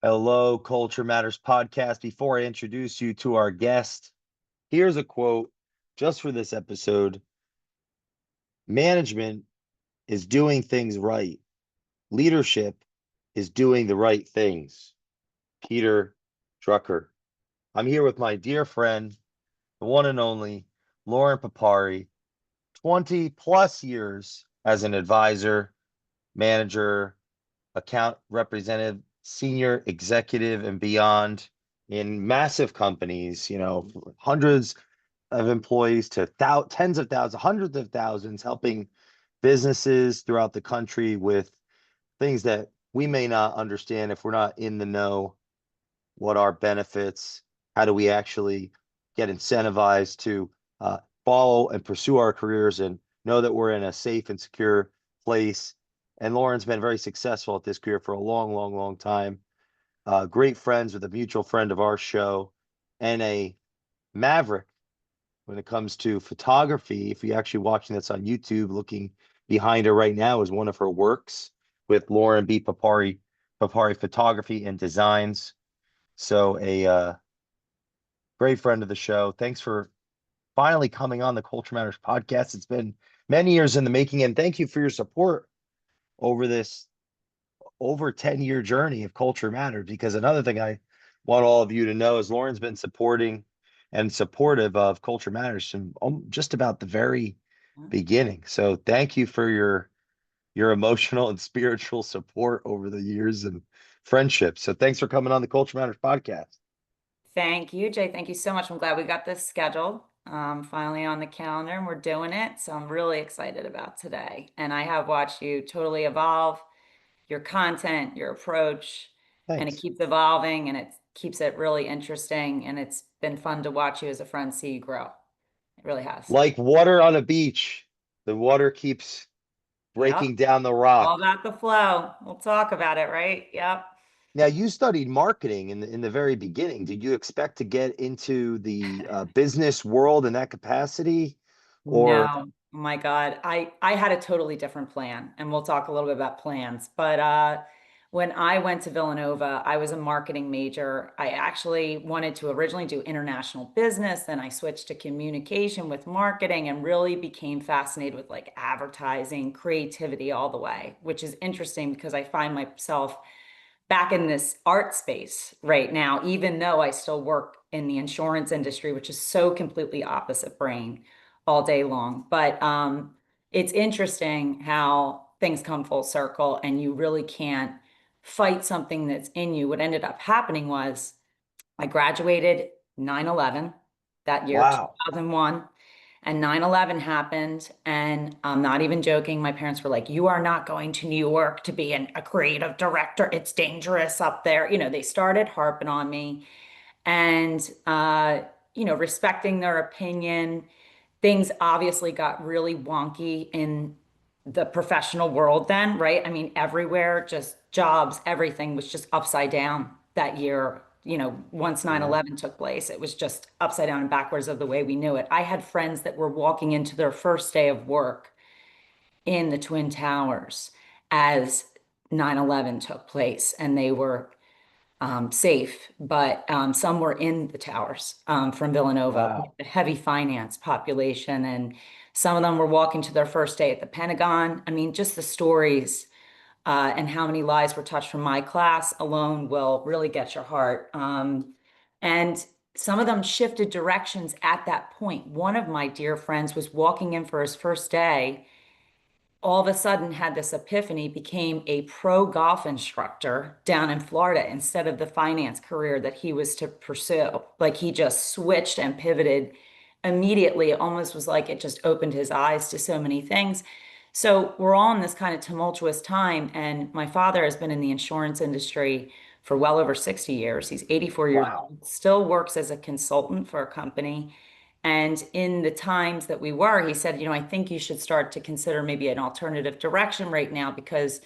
Hello, Culture Matters podcast. Before I introduce you to our guest, here's a quote just for this episode. Management is doing things right. Leadership is doing the right things. Peter Drucker. I'm here with my dear friend, the one and only Lauren Pipari, 20 plus years as an advisor, manager, account representative, senior executive, and beyond in massive companies, hundreds of employees to tens of thousands, hundreds of thousands, helping businesses throughout the country with things that we may not understand if we're not in the know. What are benefits? How do we actually get incentivized to follow and pursue our careers and know that we're in a safe and secure place? And Lauren's been very successful at this career for a long, long, long time. Great friends with a mutual friend of our show and a maverick when it comes to photography. If you're actually watching this on YouTube, looking behind her right now is one of her works with Lauren B. Pipari, Pipari Photography and Designs. So a great friend of the show. Thanks for finally coming on the Culture Matters podcast. It's been many years in the making, and thank you for your support over this over 10-year journey of Culture Matters. Because another thing I want all of you to know is Lauren's been supporting and supportive of Culture Matters from just about the very beginning. So thank you for your emotional and spiritual support over the years and friendship. So thanks for coming on the Culture Matters podcast. Thank you, Jay. Thank you so much. I'm glad we got this scheduled finally on the calendar and we're doing it. So I'm really excited about today. And I have watched you totally evolve your content, your approach, and it Thanks. keeps evolving and it keeps it really interesting. And it's been fun to watch you as a friend see you grow. It really has. Like water on a beach, the water keeps Yep. breaking down the All rock. about the flow. We'll talk about it, right? Yep. Now, you studied marketing in the very beginning. Did you expect to get into the business world in that capacity, or No, oh my God. I had a totally different plan, and we'll talk a little bit about plans. But when I went to Villanova, I was a marketing major. I actually wanted to originally do international business, then I switched to communication with marketing and really became fascinated with like advertising, creativity all the way, which is interesting because I find myself back in this art space right now, even though I still work in the insurance industry, which is so completely opposite brain all day long. But it's interesting how things come full circle and you really can't fight something that's in you. What ended up happening was I graduated 9/11 that year, wow, 2001. And 9/11 happened. And I'm not even joking. My parents were like, you are not going to New York to be a creative director. It's dangerous up there. They started harping on me and, respecting their opinion. Things obviously got really wonky in the professional world then, right? I mean, everywhere, just jobs, everything was just upside down that year. Once nine yeah, eleven took place, it was just upside down and backwards of the way we knew it. I had friends that were walking into their first day of work in the Twin Towers as 9/11 took place, and they were safe, but some were in the towers from Villanova, wow, a heavy finance population, and some of them were walking to their first day at the Pentagon. I mean, just the stories and how many lives were touched from my class alone will really get your heart. And some of them shifted directions at that point. One of my dear friends was walking in for his first day, all of a sudden had this epiphany, became a pro golf instructor down in Florida instead of the finance career that he was to pursue. Like he just switched and pivoted immediately. It almost was like it just opened his eyes to so many things. So we're all in this kind of tumultuous time. And my father has been in the insurance industry for well over 60 years. He's 84 years wow. old, still works as a consultant for a company. And in the times that we were, he said, I think you should start to consider maybe an alternative direction right now because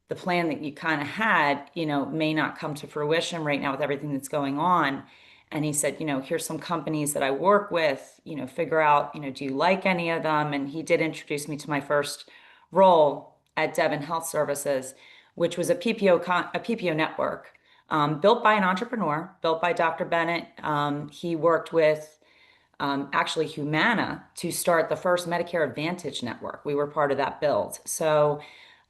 the plan that you kind of had, may not come to fruition right now with everything that's going on. And he said, here's some companies that I work with, figure out, do you like any of them? And he did introduce me to my first role at Devon Health Services, which was a PPO network built by an entrepreneur, built by Dr. Bennett. He worked with actually Humana to start the first Medicare Advantage network. We were part of that build. So,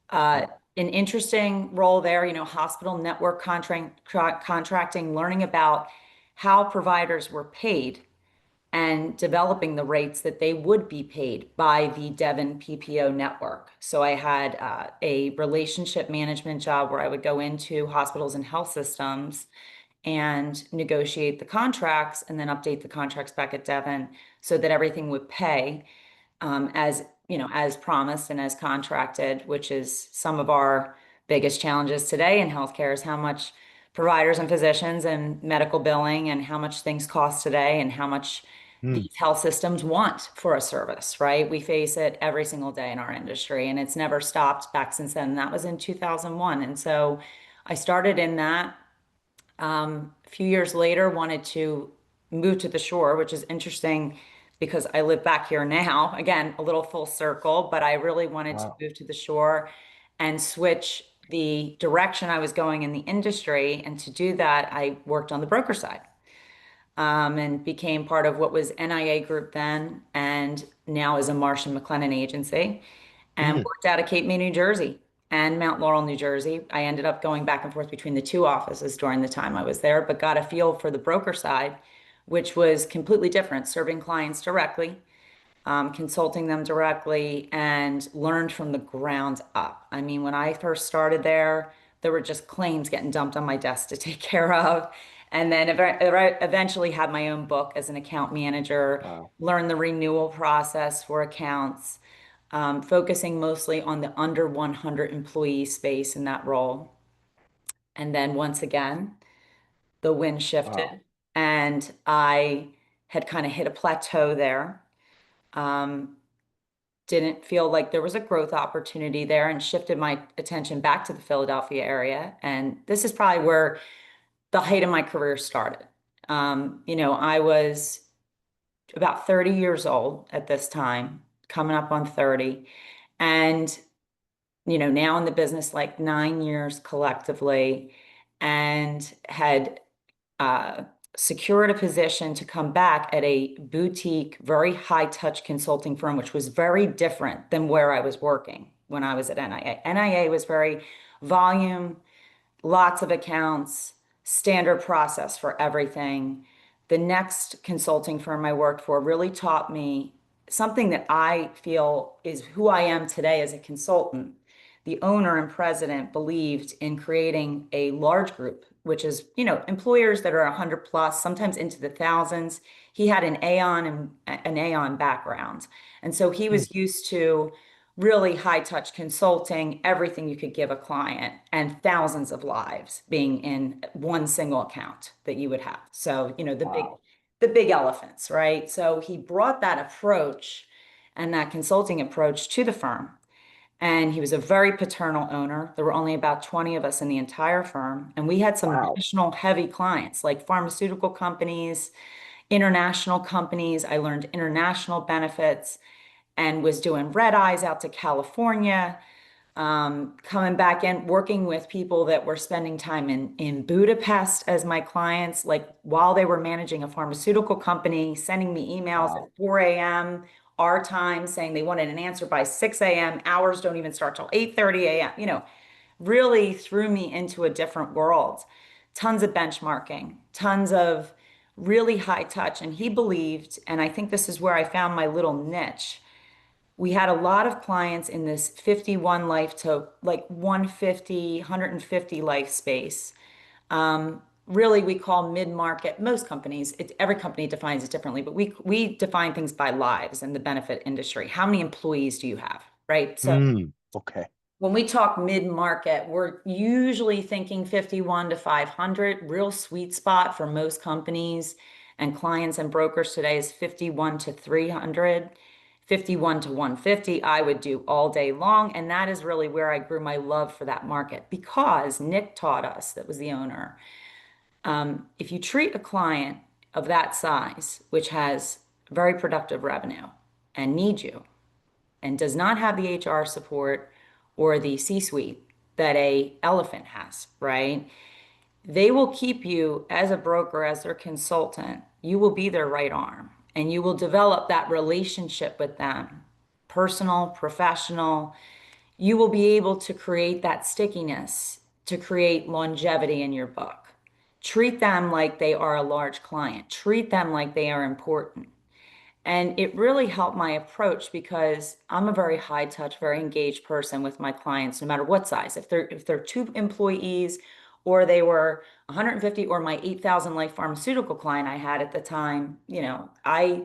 uh, Wow. an interesting role there, hospital network contracting, learning about how providers were paid and developing the rates that they would be paid by the Devon PPO network. So I had a relationship management job where I would go into hospitals and health systems and negotiate the contracts and then update the contracts back at Devon so that everything would pay as as promised and as contracted, which is some of our biggest challenges today in healthcare is how much providers and physicians and medical billing and how much things cost today and how much Hmm. these health systems want for a service, right? We face it every single day in our industry and it's never stopped back since then. And that was in 2001. And so I started in that a few years later, wanted to move to the shore, which is interesting because I live back here now. Again, a little full circle, but I really wanted to Wow. move to the shore and switch the direction I was going in the industry. And to do that, I worked on the broker side and became part of what was NIA Group then and now is a Marsh and McLennan agency and Hmm. worked out of Cape May, New Jersey and Mount Laurel, New Jersey. I ended up going back and forth between the two offices during the time I was there, but got a feel for the broker side, which was completely different, serving clients directly, consulting them directly, and learned from the ground up. I mean, when I first started there, there were just claims getting dumped on my desk to take care of. And then eventually had my own book as an account manager, Wow. learned the renewal process for accounts, focusing mostly on the under 100 employee space in that role. And then once again, the wind Wow. shifted and I had kind of hit a plateau there. Um, didn't feel like there was a growth opportunity there and shifted my attention back to the Philadelphia area. And this is probably where the height of my career started. I was about 30 years old at this time, coming up on 30. And now in the business like 9 years collectively and had uh, secured a position to come back at a boutique, very high touch consulting firm, which was very different than where I was working when I was at NIA. NIA was very volume, lots of accounts, standard process for everything. The next consulting firm I worked for really taught me something that I feel is who I am today as a consultant. The owner and president believed in creating a large group, which is, employers that are 100 plus, sometimes into the thousands. He had an Aon background. And so he Hmm. was used to really high touch consulting, everything you could give a client, and thousands of lives being in one single account that you would have. So, Wow. the big elephants, right? So he brought that approach and that consulting approach to the firm. And he was a very paternal owner. There were only about 20 of us in the entire firm. And we had some Wow. national heavy clients like pharmaceutical companies, international companies. I learned international benefits and was doing red eyes out to California, coming back and working with people that were spending time in Budapest as my clients, like while they were managing a pharmaceutical company, sending me emails at Wow. 4 a.m. our time saying they wanted an answer by 6 a.m. Hours don't even start till 8:30 a.m. Really threw me into a different world. Tons of benchmarking, tons of really high touch. And he believed, and I think this is where I found my little niche. We had a lot of clients in this 51 life to like 150, 150 life space. Really, we call mid-market, most companies, every company defines it differently, but we define things by lives in the benefit industry. How many employees do you have, right? So Hmm. Okay. when we talk mid-market, we're usually thinking 51 to 500. Real sweet spot for most companies and clients and brokers today is 51 to 300. 51 to 150, I would do all day long. And that is really where I grew my love for that market because Nick taught us, that was the owner, if you treat a client of that size, which has very productive revenue and needs you, and does not have the HR support or the C-suite that a elephant has, right? they will keep you as a broker, as their consultant. You will be their right arm and you will develop that relationship with them, personal, professional. You will be able to create that stickiness to create longevity in your book. Treat them like they are a large client, treat them like they are important. And it really helped my approach because I'm a very high touch, very engaged person with my clients, no matter what size. If they're two employees or they were 150 or my 8,000 life pharmaceutical client I had at the time, I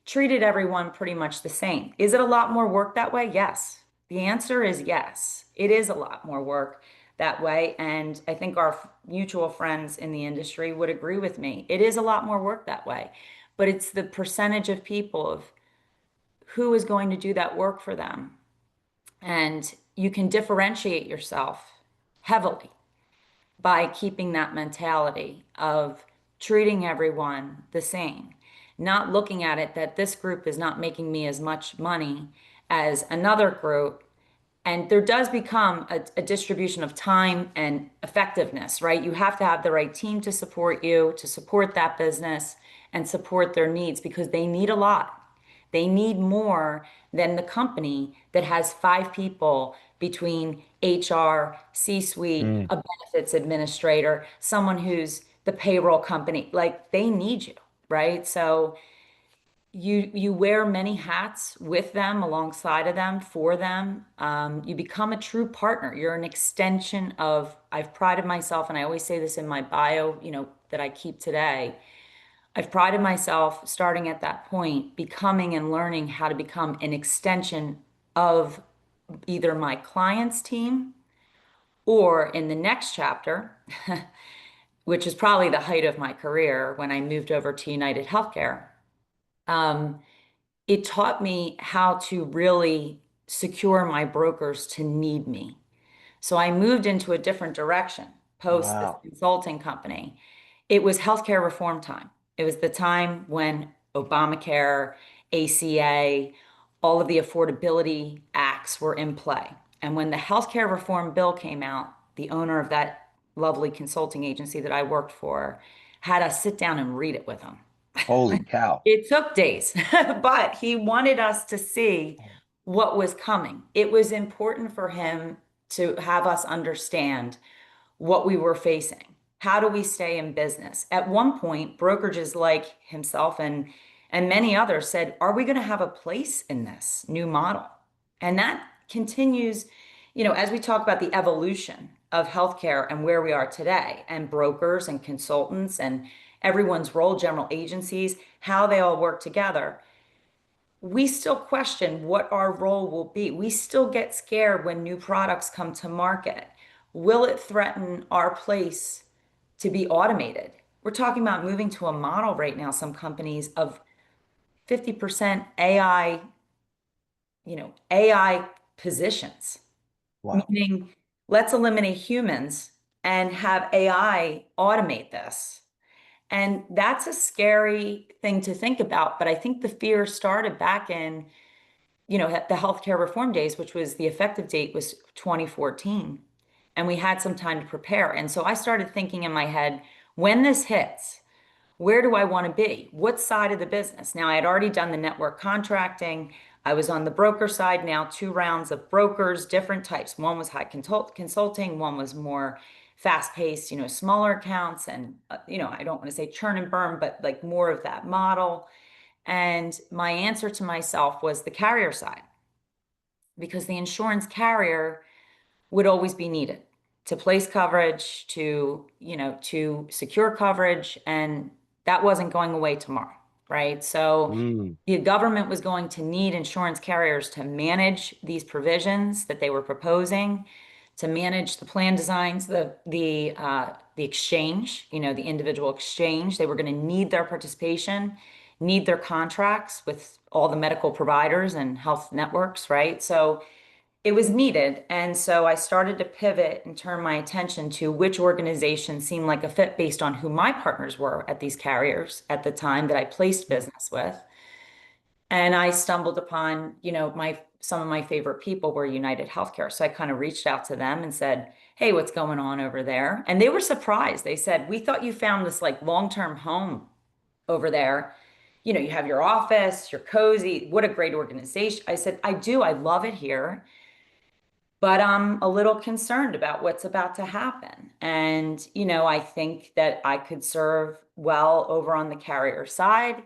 treated everyone pretty much the same. Is it a lot more work that way? Yes. The answer is yes. It is a lot more work that way. And I think our mutual friends in the industry would agree with me. It is a lot more work that way, but it's the percentage of people of who is going to do that work for them. And you can differentiate yourself heavily by keeping that mentality of treating everyone the same, not looking at it that this group is not making me as much money as another group. And there does become a distribution of time and effectiveness, right? You have to have the right team to support you, to support that business and support their needs because they need a lot. They need more than the company that has five people between HR, C-suite, Mm. a benefits administrator, someone who's the payroll company. Like they need you, right? So you wear many hats with them, alongside of them, for them. You become a true partner. You're an extension of, I've prided myself, and I always say this in my bio, that I keep today. I've prided myself starting at that point, becoming and learning how to become an extension of either my client's team or in the next chapter, which is probably the height of my career when I moved over to United Healthcare. Um, it taught me how to really secure my brokers to need me. So I moved into a different direction post this Wow. consulting company. It was healthcare reform time. It was the time when Obamacare, ACA, all of the affordability acts were in play. And when the healthcare reform bill came out, the owner of that lovely consulting agency that I worked for had us sit down and read it with him. Holy cow. It took days, but he wanted us to see what was coming. It was important for him to have us understand what we were facing. How do we stay in business? At one point, brokerages like himself and many others said, "Are we going to have a place in this new model?" And that continues, as we talk about the evolution of healthcare and where we are today, and brokers and consultants and everyone's role, general agencies, how they all work together. We still question what our role will be. We still get scared when new products come to market. Will it threaten our place to be automated? We're talking about moving to a model right now, some companies of 50% AI, AI positions, Wow. meaning let's eliminate humans and have AI automate this. And that's a scary thing to think about. But I think the fear started back in, the healthcare reform days, which was the effective date was 2014. And we had some time to prepare. And so I started thinking in my head, when this hits, where do I want to be? What side of the business? Now, I had already done the network contracting. I was on the broker side now, two rounds of brokers, different types. One was high consulting, one was more fast-paced, smaller accounts. And, I don't want to say churn and burn, but like more of that model. And my answer to myself was the carrier side, because the insurance carrier would always be needed to place coverage, to secure coverage, and that wasn't going away tomorrow, right? So Mm. the government was going to need insurance carriers to manage these provisions that they were proposing, to manage the plan designs, the exchange, the individual exchange. They were going to need their participation, need their contracts with all the medical providers and health networks, right? So it was needed. And so I started to pivot and turn my attention to which organization seemed like a fit based on who my partners were at these carriers at the time that I placed business with. And I stumbled upon, my some of my favorite people were United Healthcare. So I kind of reached out to them and said, hey, what's going on over there? And they were surprised. They said, we thought you found this like long-term home over there. You know, you have your office, you're cozy. What a great organization. I said, I do. I love it here, but I'm a little concerned about what's about to happen. And, you know, I think that I could serve well over on the carrier side.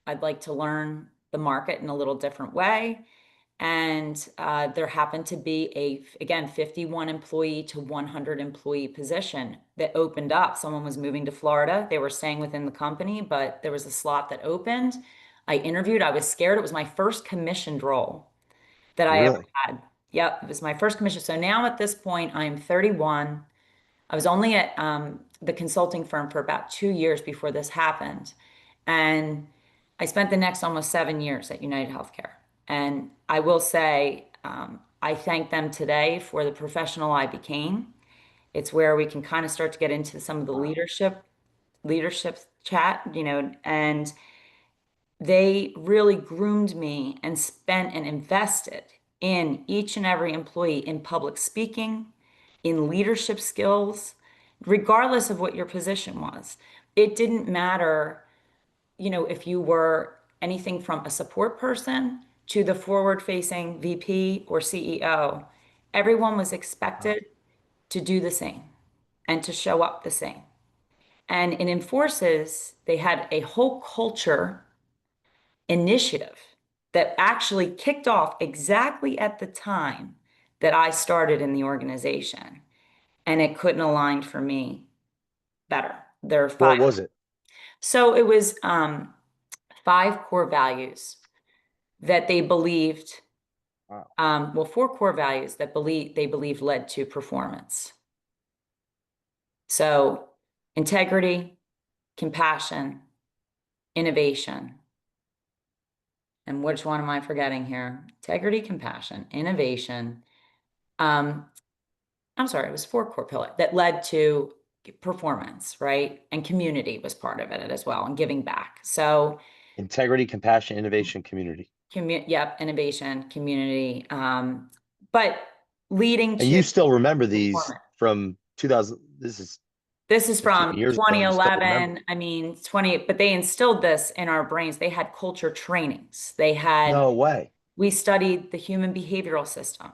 I'd like to learn the market in a little different way. And there happened to be again, 51 employee to 100 employee position that opened up. Someone was moving to Florida. They were staying within the company, but there was a slot that opened. I interviewed. I was scared. It was my first commissioned role that I ever Really? had. Yep, it was my first commission. So now at this point, I'm 31. I was only at the consulting firm for about 2 years before this happened. And I spent the next almost 7 years at United Healthcare. And I will say, I thank them today for the professional I became. It's where we can kind of start to get into some of the Wow. leadership chat, you know, and they really groomed me and spent and invested in each and every employee in public speaking, in leadership skills, regardless of what your position was. It didn't matter, you know, if you were anything from a support person to the forward-facing VP or CEO. Everyone was Wow. expected to do the same and to show up the same. And in Enforces, they had a whole culture initiative that actually kicked off exactly at the time that I started in the organization. And it couldn't align for me better. There are What five. was it? So it was five core values that they believed, Wow. well, four core values that they believed led to performance. So integrity, compassion, innovation. And which one am I forgetting here? Integrity, compassion, innovation. Um, I'm sorry, it was four core pillars that led to performance, right? And community was part of it as well, and giving back. So, Integrity, compassion, innovation, community. yep, innovation, community, but leading And to you still remember these performance. from 2000. This is This is 15 from years ago. You still remember. 2011. I mean, 20, but they instilled this in our brains. They had culture trainings. They had, No way. we studied the human behavioral system.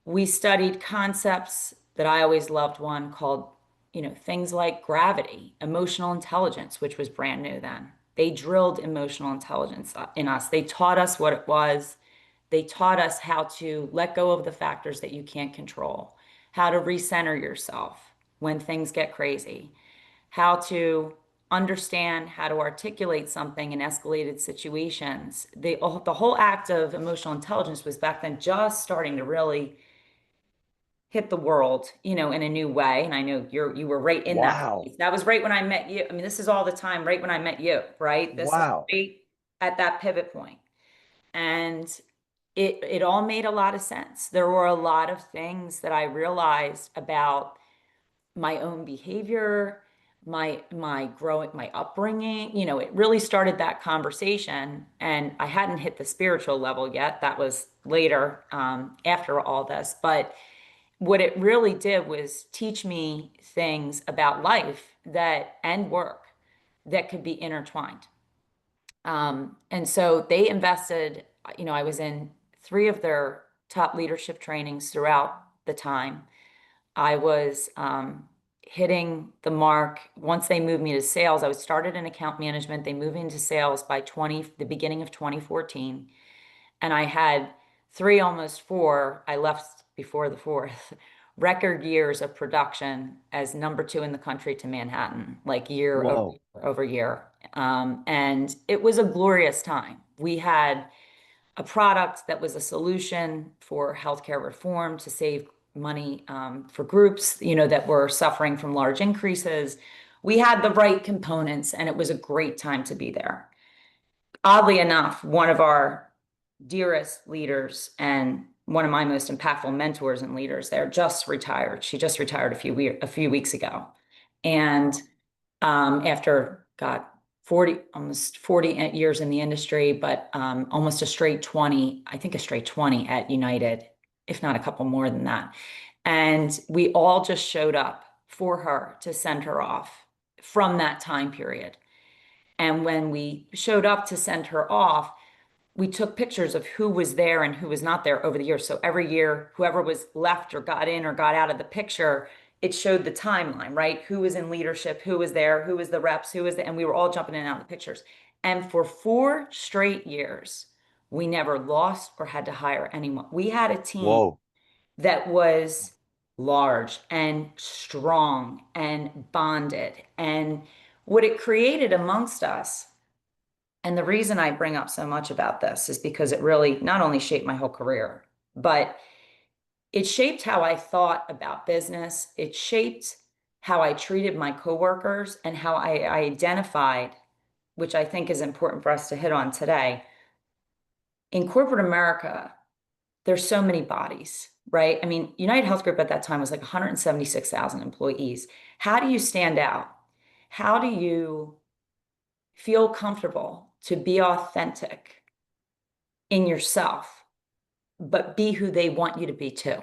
We studied concepts that I always loved, one called, you know, things like gravity, emotional intelligence, which was brand new then. They drilled emotional intelligence in us. They taught us what it was. They taught us how to let go of the factors that you can't control, how to recenter yourself when things get crazy, how to understand how to articulate something in escalated situations. The whole act of emotional intelligence was back then just starting to really hit the world, you know, in a new way. And I know you were right in that Wow. space. That was right when I met you. I mean, this is all the time, right when I met you, right? This is Wow. right at that pivot point. And it all made a lot of sense. There were a lot of things that I realized about my own behavior, my growing, my upbringing. You know, it really started that conversation. And I hadn't hit the spiritual level yet. That was later, after all this. But what it really did was teach me things about life that and work that could be intertwined. And so they invested, you know, I was in three of their top leadership trainings throughout the time. I was hitting the mark. Once they moved me to sales, I was started in account management. They moved me into sales by the beginning of 2014. And I had three, almost four, I left before the fourth, record years of production as number two in the country to Manhattan, like year Whoa. over year. And it was a glorious time. We had a product that was a solution for healthcare reform to save money for groups, you know, that were suffering from large increases. We had the right components, and it was a great time to be there. Oddly enough, one of our dearest leaders and one of my most impactful mentors and leaders there just retired. She just retired a few weeks ago. And after, God, 40, almost 40 years in the industry, but almost a straight 20, I think a straight 20 at United, if not a couple more than that. And we all just showed up for her to send her off from that time period. And when we showed up to send her off, we took pictures of who was there and who was not there over the years. So every year, whoever was left or got in or got out of the picture, it showed the timeline, right? Who was in leadership, who was there, who was the reps, who was the, and we were all jumping in and out of the pictures. And for 4 straight years, we never lost or had to hire anyone. We had a team Whoa. that was large and strong and bonded. And what it created amongst us, and the reason I bring up so much about this is because it really not only shaped my whole career, but it shaped how I thought about business. It shaped how I treated my coworkers and how I identified, which I think is important for us to hit on today. In corporate America, there's so many bodies, right? I mean, United Health Group at that time was like 176,000 employees. How do you stand out? How do you feel comfortable to be authentic in yourself, but be who they want you to be too,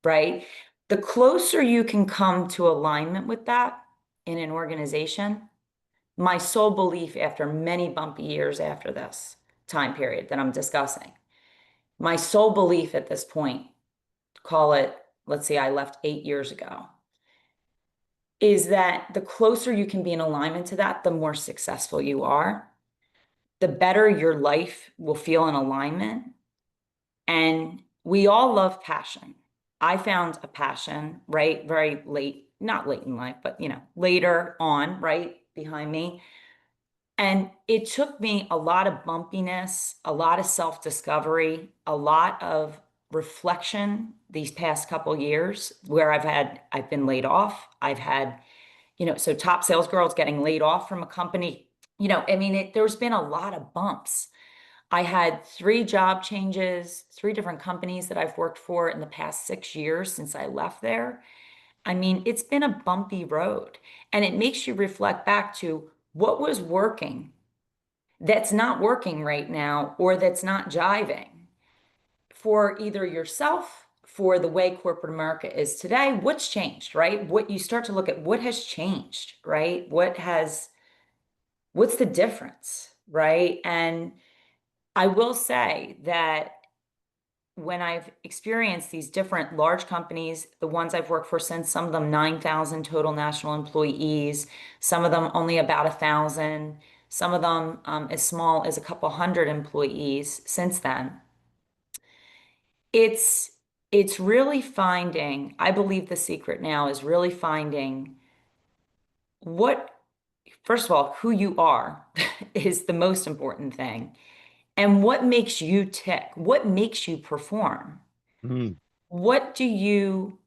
right? The closer you can come to alignment with that in an organization, my sole belief after many bumpy years after this time period that I'm discussing, my sole belief at this point, call it, let's say I left 8 years ago, is that the closer you can be in alignment to that, the more successful you are, the better your life will feel in alignment. And we all love passion. I found a passion, right? Very late, not late in life, but later on, right behind me. And it took me a lot of bumpiness, a lot of self-discovery, a lot of reflection these past couple years where I've been laid off. I've had, so top sales girls getting laid off from a company. I mean, there's been a lot of bumps. I had 3 job changes, 3 different companies that I've worked for in the past 6 years since I left there. I mean, it's been a bumpy road, and it makes you reflect back to what was working that's not working right now or that's not jiving for either yourself, for the way corporate America is today. What's changed, right? What you start to look at what has changed, right? What's the difference, right? And I will say that when I've experienced these different large companies, the ones I've worked for since, some of them 9,000 total national employees, some of them only about 1,000, some of them as small as a couple hundred employees since then. It's it's really finding, I believe the secret now is really finding what, first of all, who you are is the most important thing. And what makes you tick? What makes you perform? Mm. What do you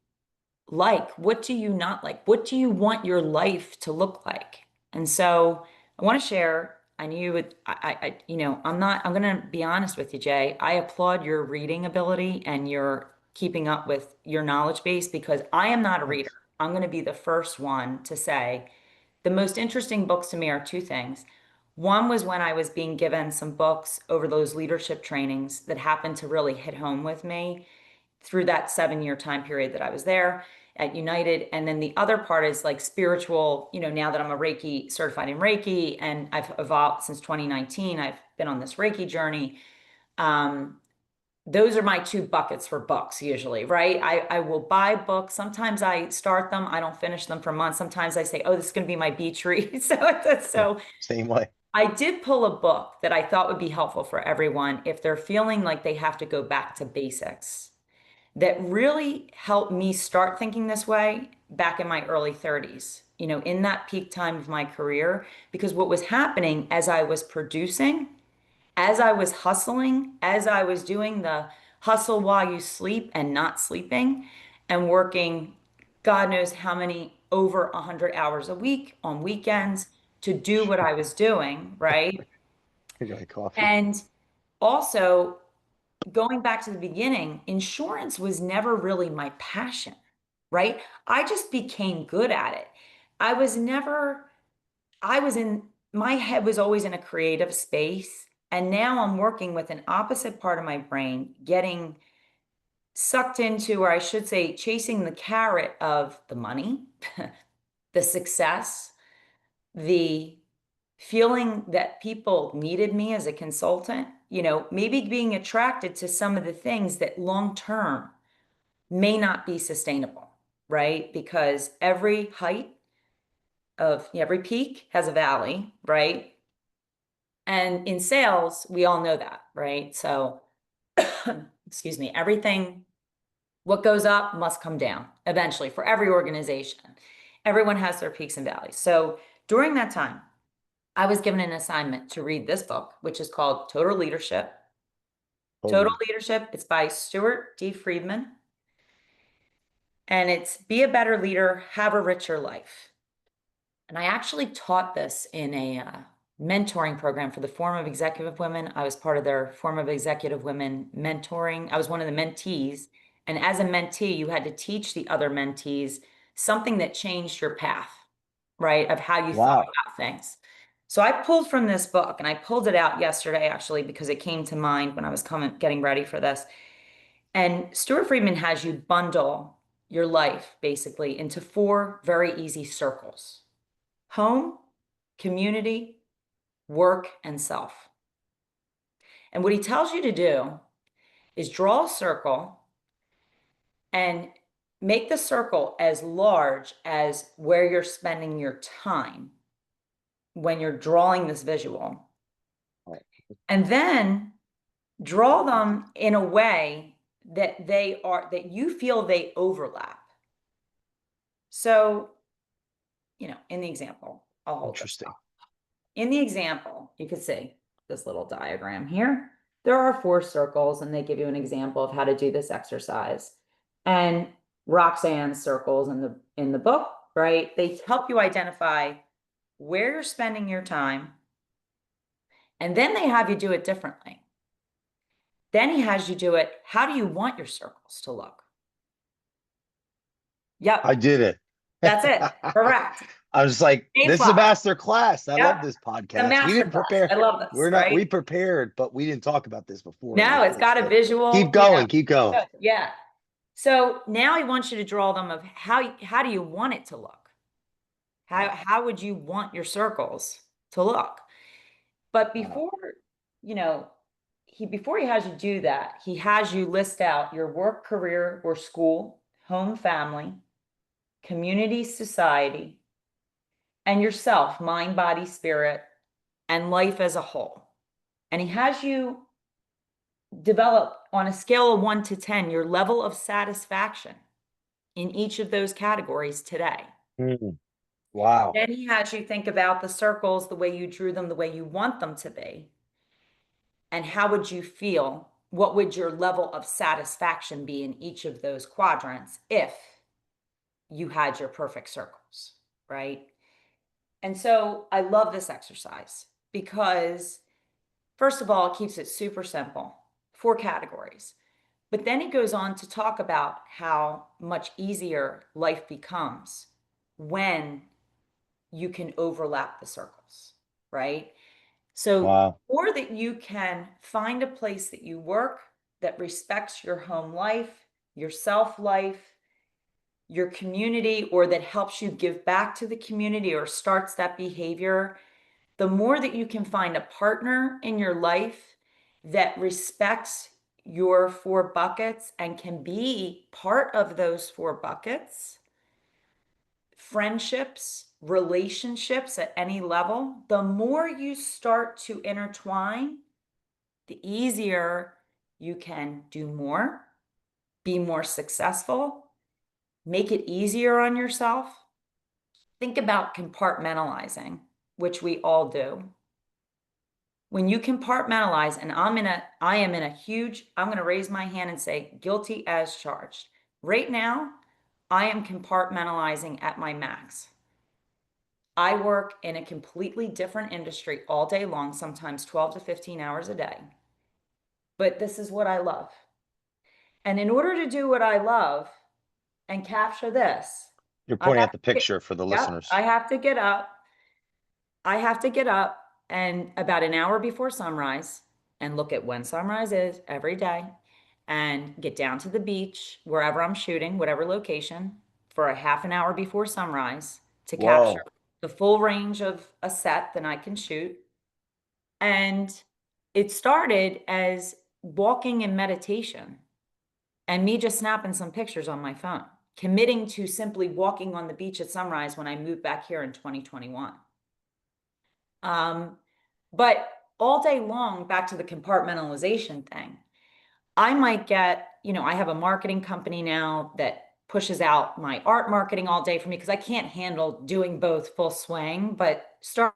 like? What do you not like? What do you want your life to look like? And so I want to share. I knew it, I'm going to be honest with you, Jay. I applaud your reading ability and your keeping up with your knowledge base because I am not a reader. Thanks. I'm going to be the first one to say the most interesting books to me are 2 things. One was when I was being given some books over those leadership trainings that happened to really hit home with me through that 7 year time period that I was there at United. And then the other part is like spiritual, now that I'm a Reiki certified in Reiki and I've evolved since 2019, I've been on this Reiki journey. Um, those are my 2 buckets for books usually, right? I will buy books. Sometimes I start them, I don't finish them for months. Sometimes I say, oh, this is going to be my beach read. Yeah. So Same way. I did pull a book that I thought would be helpful for everyone if they're feeling like they have to go back to basics that really helped me start thinking this way back in my early 30s, in that peak time of my career. Because what was happening as I was producing, as I was hustling, as I was doing the hustle while you sleep and not sleeping and working God knows how many over 100 hours a week on weekends to do what I was doing, right? I got coffee. And also going back to the beginning, insurance was never really my passion, right? I just became good at it. I was never, I was in, my head was always in a creative space. And now I'm working with an opposite part of my brain, getting sucked into, or I should say, chasing the carrot of the money, the success, the feeling that people needed me as a consultant, maybe being attracted to some of the things that long term may not be sustainable, right? Because every height of every peak has a valley, right? And in sales, we all know that, right? So, excuse me, everything, what goes up must come down eventually for every organization. Everyone has their peaks and valleys. So during that time, I was given an assignment to read this book, which is called Total Leadership. Total Totally. Leadership. It's by Stuart D. Friedman. And it's Be a Better Leader, Have a Richer Life. And I actually taught this in a mentoring program for the Forum of Executive Women. I was part of their Forum of Executive Women mentoring. I was one of the mentees. And as a mentee, you had to teach the other mentees something that changed your path, right? Of how you thought Wow. about things. So I pulled from this book, and I pulled it out yesterday actually because it came to mind when I was getting ready for this. And Stuart Friedman has you bundle your life basically into four very easy circles: home, community, work, and self. And what he tells you to do is draw a circle and make the circle as large as where you're spending your time when you're drawing this visual. And then draw them in a way that that you feel they overlap. So, in the example, I'll hold this Interesting. up. In the example, you could see this little diagram here. There are four circles, and they give you an example of how to do this exercise. And Roxanne's circles in the book, right? They help you identify where you're spending your time, and then they have you do it differently. Then he has you do it. How do you want your circles to look? I Yep, did it. that's it. Correct. I was like, A this is a fly. master class. I love Yep. this The podcast. We master didn't class. prepare. I love this, We right? prepared, but we didn't talk about this beforehand. No, So it's that's got a good. visual, Keep going. Keep going. good. Yeah. So now he wants you to draw them of how do you want it to look? Wow. How would you want your circles to look? But Wow. you know, before he has you do that, he has you list out your work, career, or school, home, family, community, society, and yourself, mind, body, spirit, and life as a whole. And he has you develop on a scale of 1 to 10 your level of satisfaction in each of those categories today. Mm. Wow. Then he has you think about the circles, the way you drew them, the way you want them to be. And how would you feel? What would your level of satisfaction be in each of those quadrants if you had your perfect circles, right? And so I love this exercise because, first of all, it keeps it super simple, four categories. But then he goes on to talk about how much easier life becomes when you can overlap the circles, right? So, Wow. or that you can find a place that you work that respects your home life, your self life, your community, or that helps you give back to the community or starts that behavior, the more that you can find a partner in your life that respects your four buckets and can be part of those four buckets, friendships, relationships at any level, the more you start to intertwine, the easier you can do more, be more successful, make it easier on yourself. Think about compartmentalizing, which we all do. When you compartmentalize, and I am in a huge, I'm going to raise my hand and say guilty as charged. Right now, I am compartmentalizing at my max. I work in a completely different industry all day long, sometimes 12 to 15 hours a day. But this is what I love. And in order to do what I love and capture this, You're I pointing have at the to get, picture for the yep, listeners. I have to get up. I have to get up and about an hour before sunrise and look at when sunrise is every day and get down to the beach, wherever I'm shooting, whatever location, for a half an hour before sunrise to capture Whoa. the full range of a set that I can shoot. And it started as walking in meditation and me just snapping some pictures on my phone, committing to simply walking on the beach at sunrise when I moved back here in 2021. Um, but all day long, back to the compartmentalization thing, I might get, I have a marketing company now that pushes out my art marketing all day for me because I can't handle doing both full swing. But starting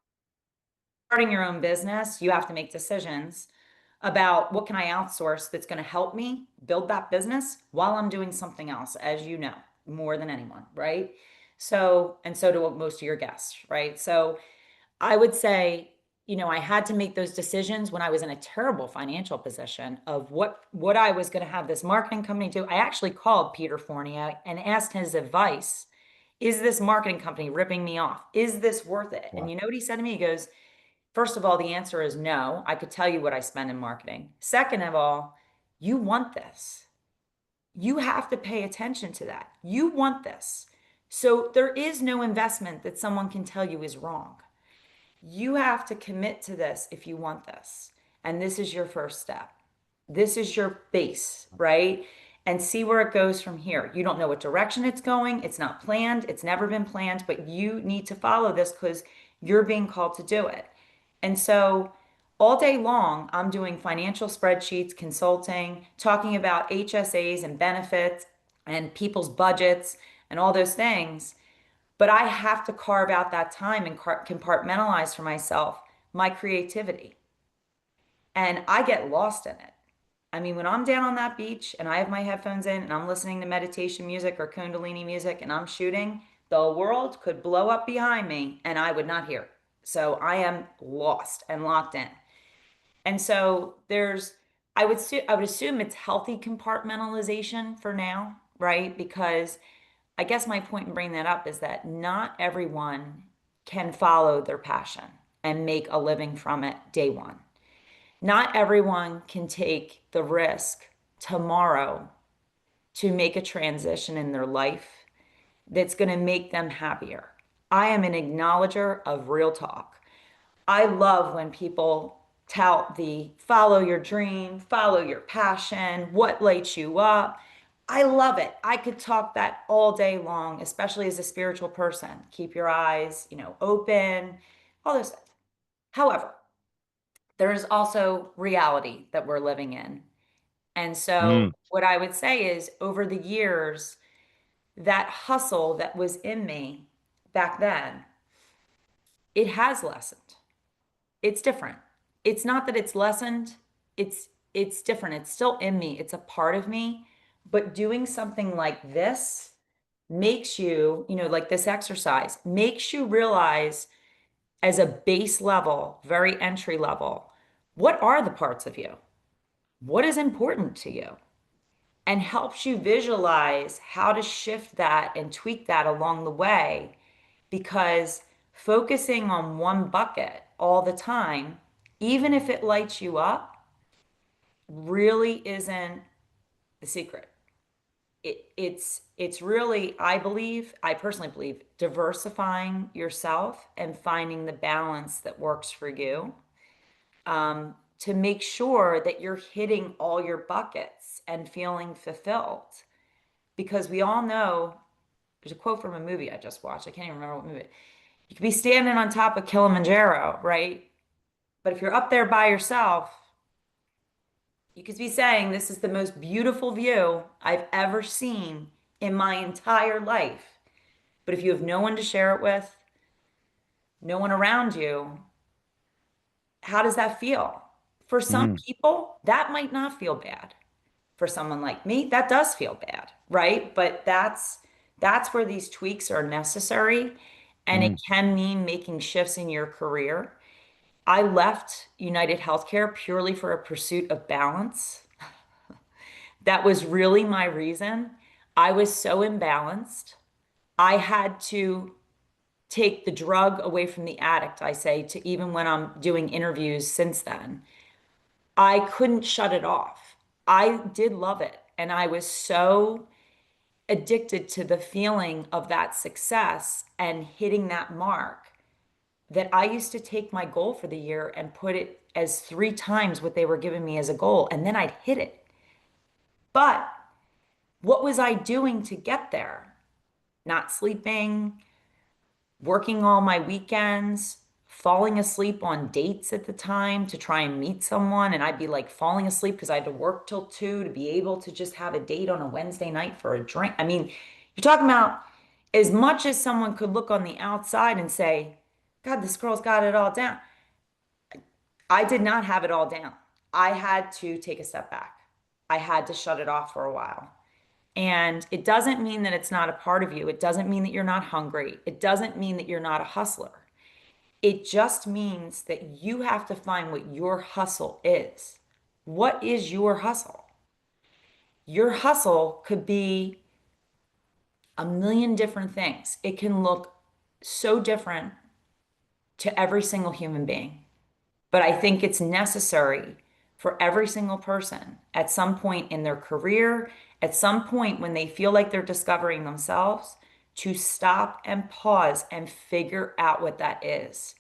your own business, you have to make decisions about what can I outsource that's going to help me build that business while I'm doing something else, as you know, more than anyone, right? So, and so do most of your guests, right? So I would say, I had to make those decisions when I was in a terrible financial position of what I was going to have this marketing company do. I actually called Peter Fournier and asked his advice. Is this marketing company ripping me off? Is this worth it? And Wow. you know what he said to me? He goes, first of all, the answer is no. I could tell you what I spend in marketing. Second of all, you want this. You have to pay attention to that. You want this. So there is no investment that someone can tell you is wrong. You have to commit to this if you want this. And this is your first step. This is your base, right? And see where it goes from here. You don't know what direction it's going. It's not planned. It's never been planned, but you need to follow this because you're being called to do it. And so all day long, I'm doing financial spreadsheets, consulting, talking about HSAs and benefits and people's budgets and all those things. But I have to carve out that time and compartmentalize for myself my creativity. And I get lost in it. I mean, when I'm down on that beach and I have my headphones in and I'm listening to meditation music or Kundalini music and I'm shooting, the world could blow up behind me and I would not hear. So I am lost and locked in. And so I would assume it's healthy compartmentalization for now, right? Because I guess my point in bringing that up is that not everyone can follow their passion and make a living from it day one. Not everyone can take the risk tomorrow to make a transition in their life that's going to make them happier. I am an acknowledger of real talk. I love when people tout the follow your dream, follow your passion, what lights you up. I love it. I could talk that all day long, especially as a spiritual person. Keep your eyes, open, all those things. However, there is also reality that we're living in. And so Mm, what I would say is over the years, that hustle that was in me back then, it has lessened. It's different. It's not that it's lessened. It's different. It's still in me. It's a part of me. But doing something like this makes you, like this exercise, makes you realize as a base level, very entry level, what are the parts of you? What is important to you? And helps you visualize how to shift that and tweak that along the way because focusing on one bucket all the time, even if it lights you up, really isn't the secret. It's really, I personally believe, diversifying yourself and finding the balance that works for you to make sure that you're hitting all your buckets and feeling fulfilled. Because we all know, there's a quote from a movie I just watched. I can't even remember what movie. You could be standing on top of Kilimanjaro, right? But if you're up there by yourself, you could be saying, this is the most beautiful view I've ever seen in my entire life. But if you have no one to share it with, no one around you, how does that feel? For some mm, people, that might not feel bad. For someone like me, that does feel bad, right? But that's where these tweaks are necessary, and it mm, can mean making shifts in your career. I left United Healthcare purely for a pursuit of balance. That was really my reason. I was so imbalanced. I had to take the drug away from the addict, I say, to even when I'm doing interviews since then. I couldn't shut it off. I did love it. And I was so addicted to the feeling of that success and hitting that mark that I used to take my goal for the year and put it as 3 times what they were giving me as a goal, and then I'd hit it. But what was I doing to get there? Not sleeping, working all my weekends, falling asleep on dates at the time to try and meet someone. And I'd be like falling asleep because I had to work till 2 to be able to just have a date on a Wednesday night for a drink. I mean, you're talking about as much as someone could look on the outside and say, God, this girl's got it all down. I did not have it all down. I had to take a step back. I had to shut it off for a while. And it doesn't mean that it's not a part of you. It doesn't mean that you're not hungry. It doesn't mean that you're not a hustler. It just means that you have to find what your hustle is. What is your hustle? Your hustle could be a million different things. It can look so different to every single human being. But I think it's necessary for every single person at some point in their career, at some point when they feel like they're discovering themselves, to stop and pause and figure out what that is.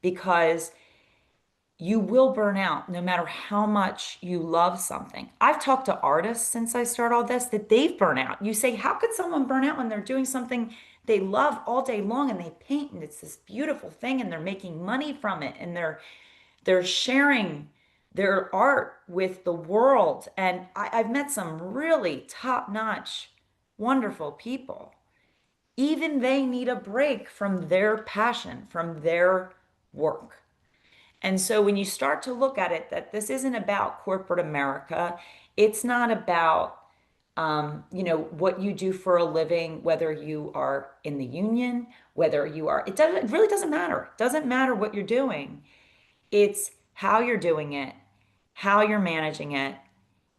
Because you will burn out no matter how much you love something. I've talked to artists since I started all this that they've burnt out. You say, how could someone burn out when they're doing something they love all day long and they paint and it's this beautiful thing and they're making money from it and they're sharing their art with the world. And I've met some really top-notch, wonderful people. Even they need a break from their passion, from their work. And so when you start to look at it, that this isn't about corporate America, it's not about what you do for a living, whether you are in the union, whether you are, it really doesn't matter. It doesn't matter what you're doing. It's how you're doing it, how you're managing it.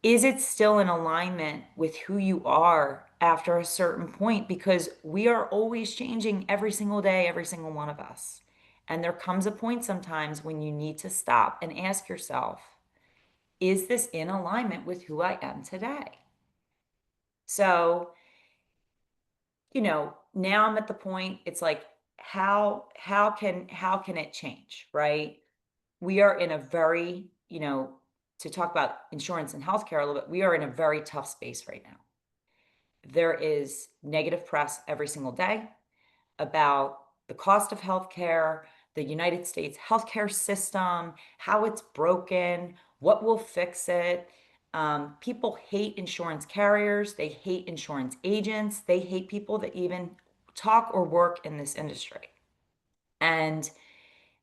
Is it still in alignment with who you are after a certain point? Because we are always changing every single day, every single one of us. And there comes a point sometimes when you need to stop and ask yourself, is this in alignment with who I am today? So, now I'm at the point, it's like, how can it change, right? We are in a very, to talk about insurance and healthcare a little bit, we are in a very tough space right now. There is negative press every single day about the cost of healthcare, the United States healthcare system, how it's broken, what will fix it. People hate insurance carriers, they hate insurance agents, they hate people that even talk or work in this industry. And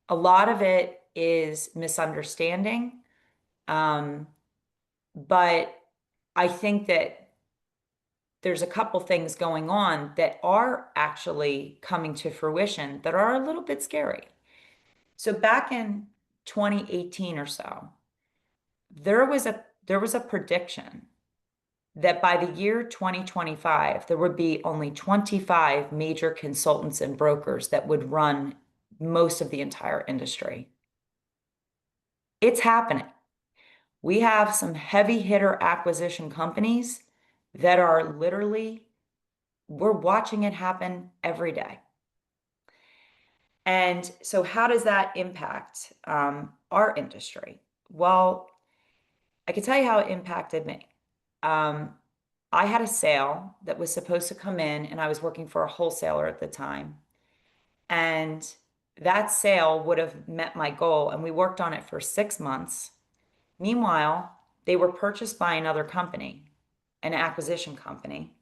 a lot of it is misunderstanding. Um, but I think that there's a couple things going on that are actually coming to fruition that are a little bit scary. So back in 2018 or so, there was a prediction that by the year 2025, there would be only 25 major consultants and brokers that would run most of the entire industry. It's happening. We have some heavy hitter acquisition companies that are literally, we're watching it happen every day. And so, how does that impact our industry? Well, I can tell you how it impacted me. Um, I had a sale that was supposed to come in, and I was working for a wholesaler at the time. And that sale would have met my goal, and we worked on it for 6 months. Meanwhile, they were purchased by another company, an acquisition company,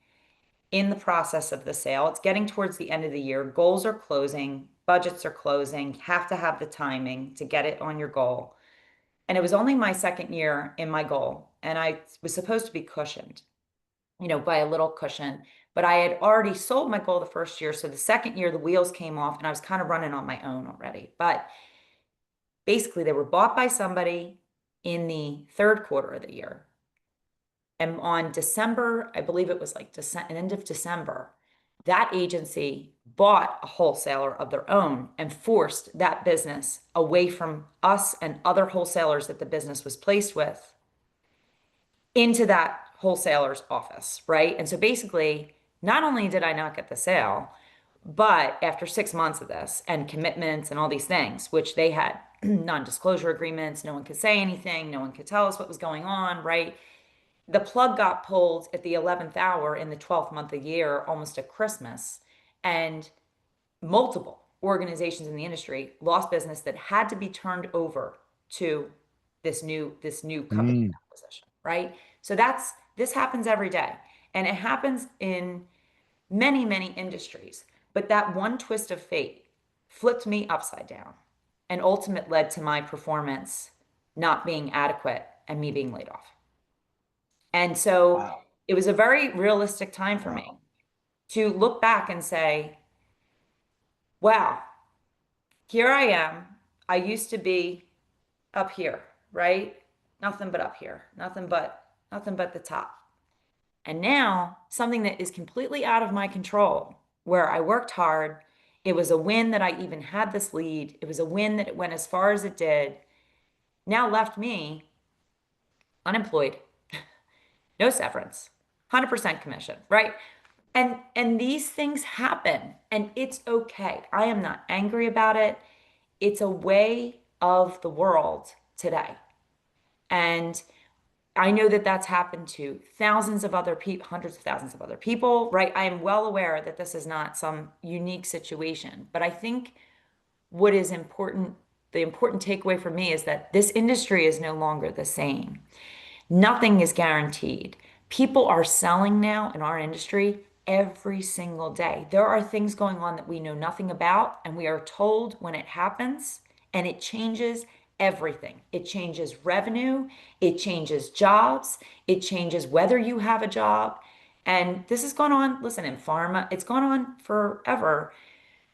in the process of the sale. It's getting towards the end of the year. Goals are closing, budgets are closing, have to have the timing to get it on your goal. And it was only my second year in my goal, and I was supposed to be cushioned, by a little cushion. But I had already sold my goal the first year. So the second year, the wheels came off, and I was kind of running on my own already. But basically, they were bought by somebody in the third quarter of the year. And on December, I believe it was like end of December, that agency bought a wholesaler of their own and forced that business away from us and other wholesalers that the business was placed with. into that wholesaler's office, right? And so basically, not only did I not get the sale, but after 6 months of this and commitments and all these things, which they had non-disclosure agreements, no one could say anything, no one could tell us what was going on, right? The plug got pulled at the 11th hour in the 12th month of the year, almost at Christmas. And multiple organizations in the industry lost business that had to be turned over to this new company Mm. acquisition, right? So this happens every day, and it happens in many, many industries. But that one twist of fate flipped me upside down and ultimately led to my performance not being adequate and me being laid off. And so Wow. it was a very realistic time for me Wow. to look back and say, wow, here I am. I used to be up here, right? Nothing but up here, nothing but the top. And now something that is completely out of my control, where I worked hard. It was a win that I even had this lead. It was a win that it went as far as it did. Now left me unemployed, no severance, 100% commission, right? And these things happen and it's okay. I am not angry about it. It's a way of the world today. And I know that that's happened to thousands of other people, hundreds of thousands of other people, right? I am well aware that this is not some unique situation, but I think what is important, the important takeaway for me is that this industry is no longer the same. Nothing is guaranteed. People are selling now in our industry every single day. There are things going on that we know nothing about, and we are told when it happens, and it changes everything. It changes revenue, it changes jobs, it changes whether you have a job. And this has gone on, listen, in pharma, it's gone on forever.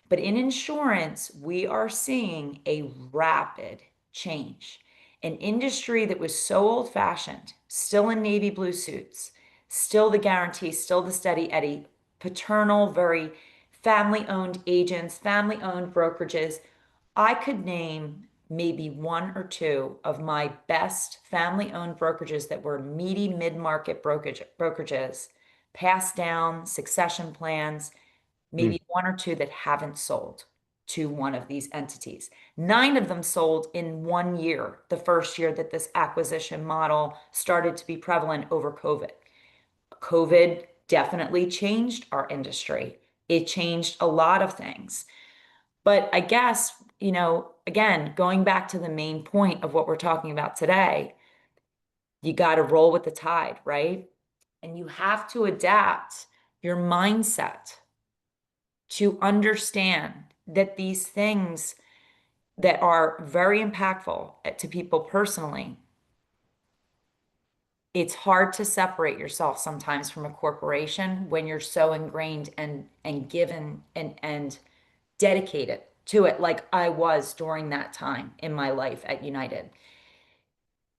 But in insurance, we are seeing a rapid change. An industry that was so old fashioned, still in navy blue suits, still the guarantee, still the steady Eddie, paternal, very family owned agents, family owned brokerages. I could name maybe one or two of my best family owned brokerages that were meaty mid market brokerages, passed down, succession plans, Mm. maybe one or two that haven't sold to one of these entities. Nine of them sold in 1 year, the first year that this acquisition model started to be prevalent over COVID. COVID definitely changed our industry. It changed a lot of things. But I guess, again, going back to the main point of what we're talking about today, you got to roll with the tide, right? And you have to adapt your mindset to understand that these things that are very impactful to people personally, it's hard to separate yourself sometimes from a corporation when you're so ingrained and given and dedicated to it like I was during that time in my life at United.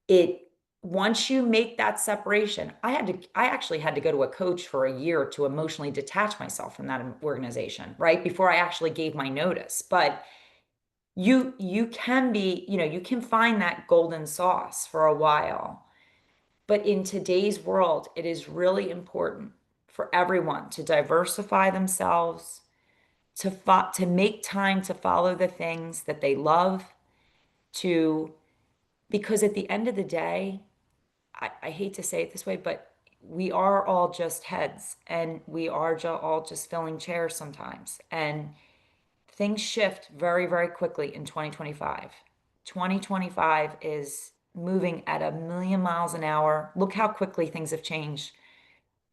It Once you make that separation, I actually had to go to a coach for a year to emotionally detach myself from that organization, right? Before I actually gave my notice. But you can be, you can find that golden sauce for a while. But in today's world, it is really important for everyone to diversify themselves, to make time to follow the things that they love, to because at the end of the day, I hate to say it this way, but we are all just heads and we are all just filling chairs sometimes. And things shift very, very quickly in 2025. 2025 is moving at a million miles an hour. Look how quickly things have changed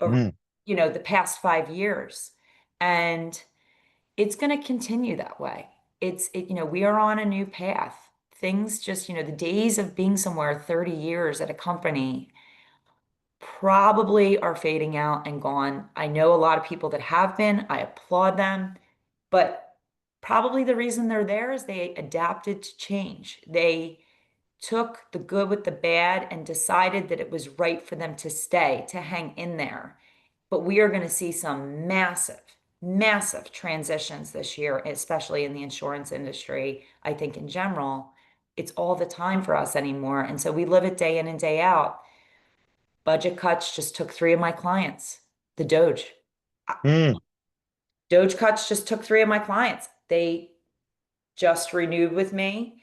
over, Mm. the past 5 years. And it's going to continue that way. We are on a new path. Things just, the days of being somewhere 30 years at a company probably are fading out and gone. I know a lot of people that have been. I applaud them, but probably the reason they're there is they adapted to change. They took the good with the bad and decided that it was right for them to stay, to hang in there. But we are going to see some massive, massive transitions this year, especially in the insurance industry. I think in general, it's all the time for us anymore. And so we live it day in and day out. Budget cuts just took three of my clients. The Doge. Hmm. Doge cuts just took three of my clients. They just renewed with me.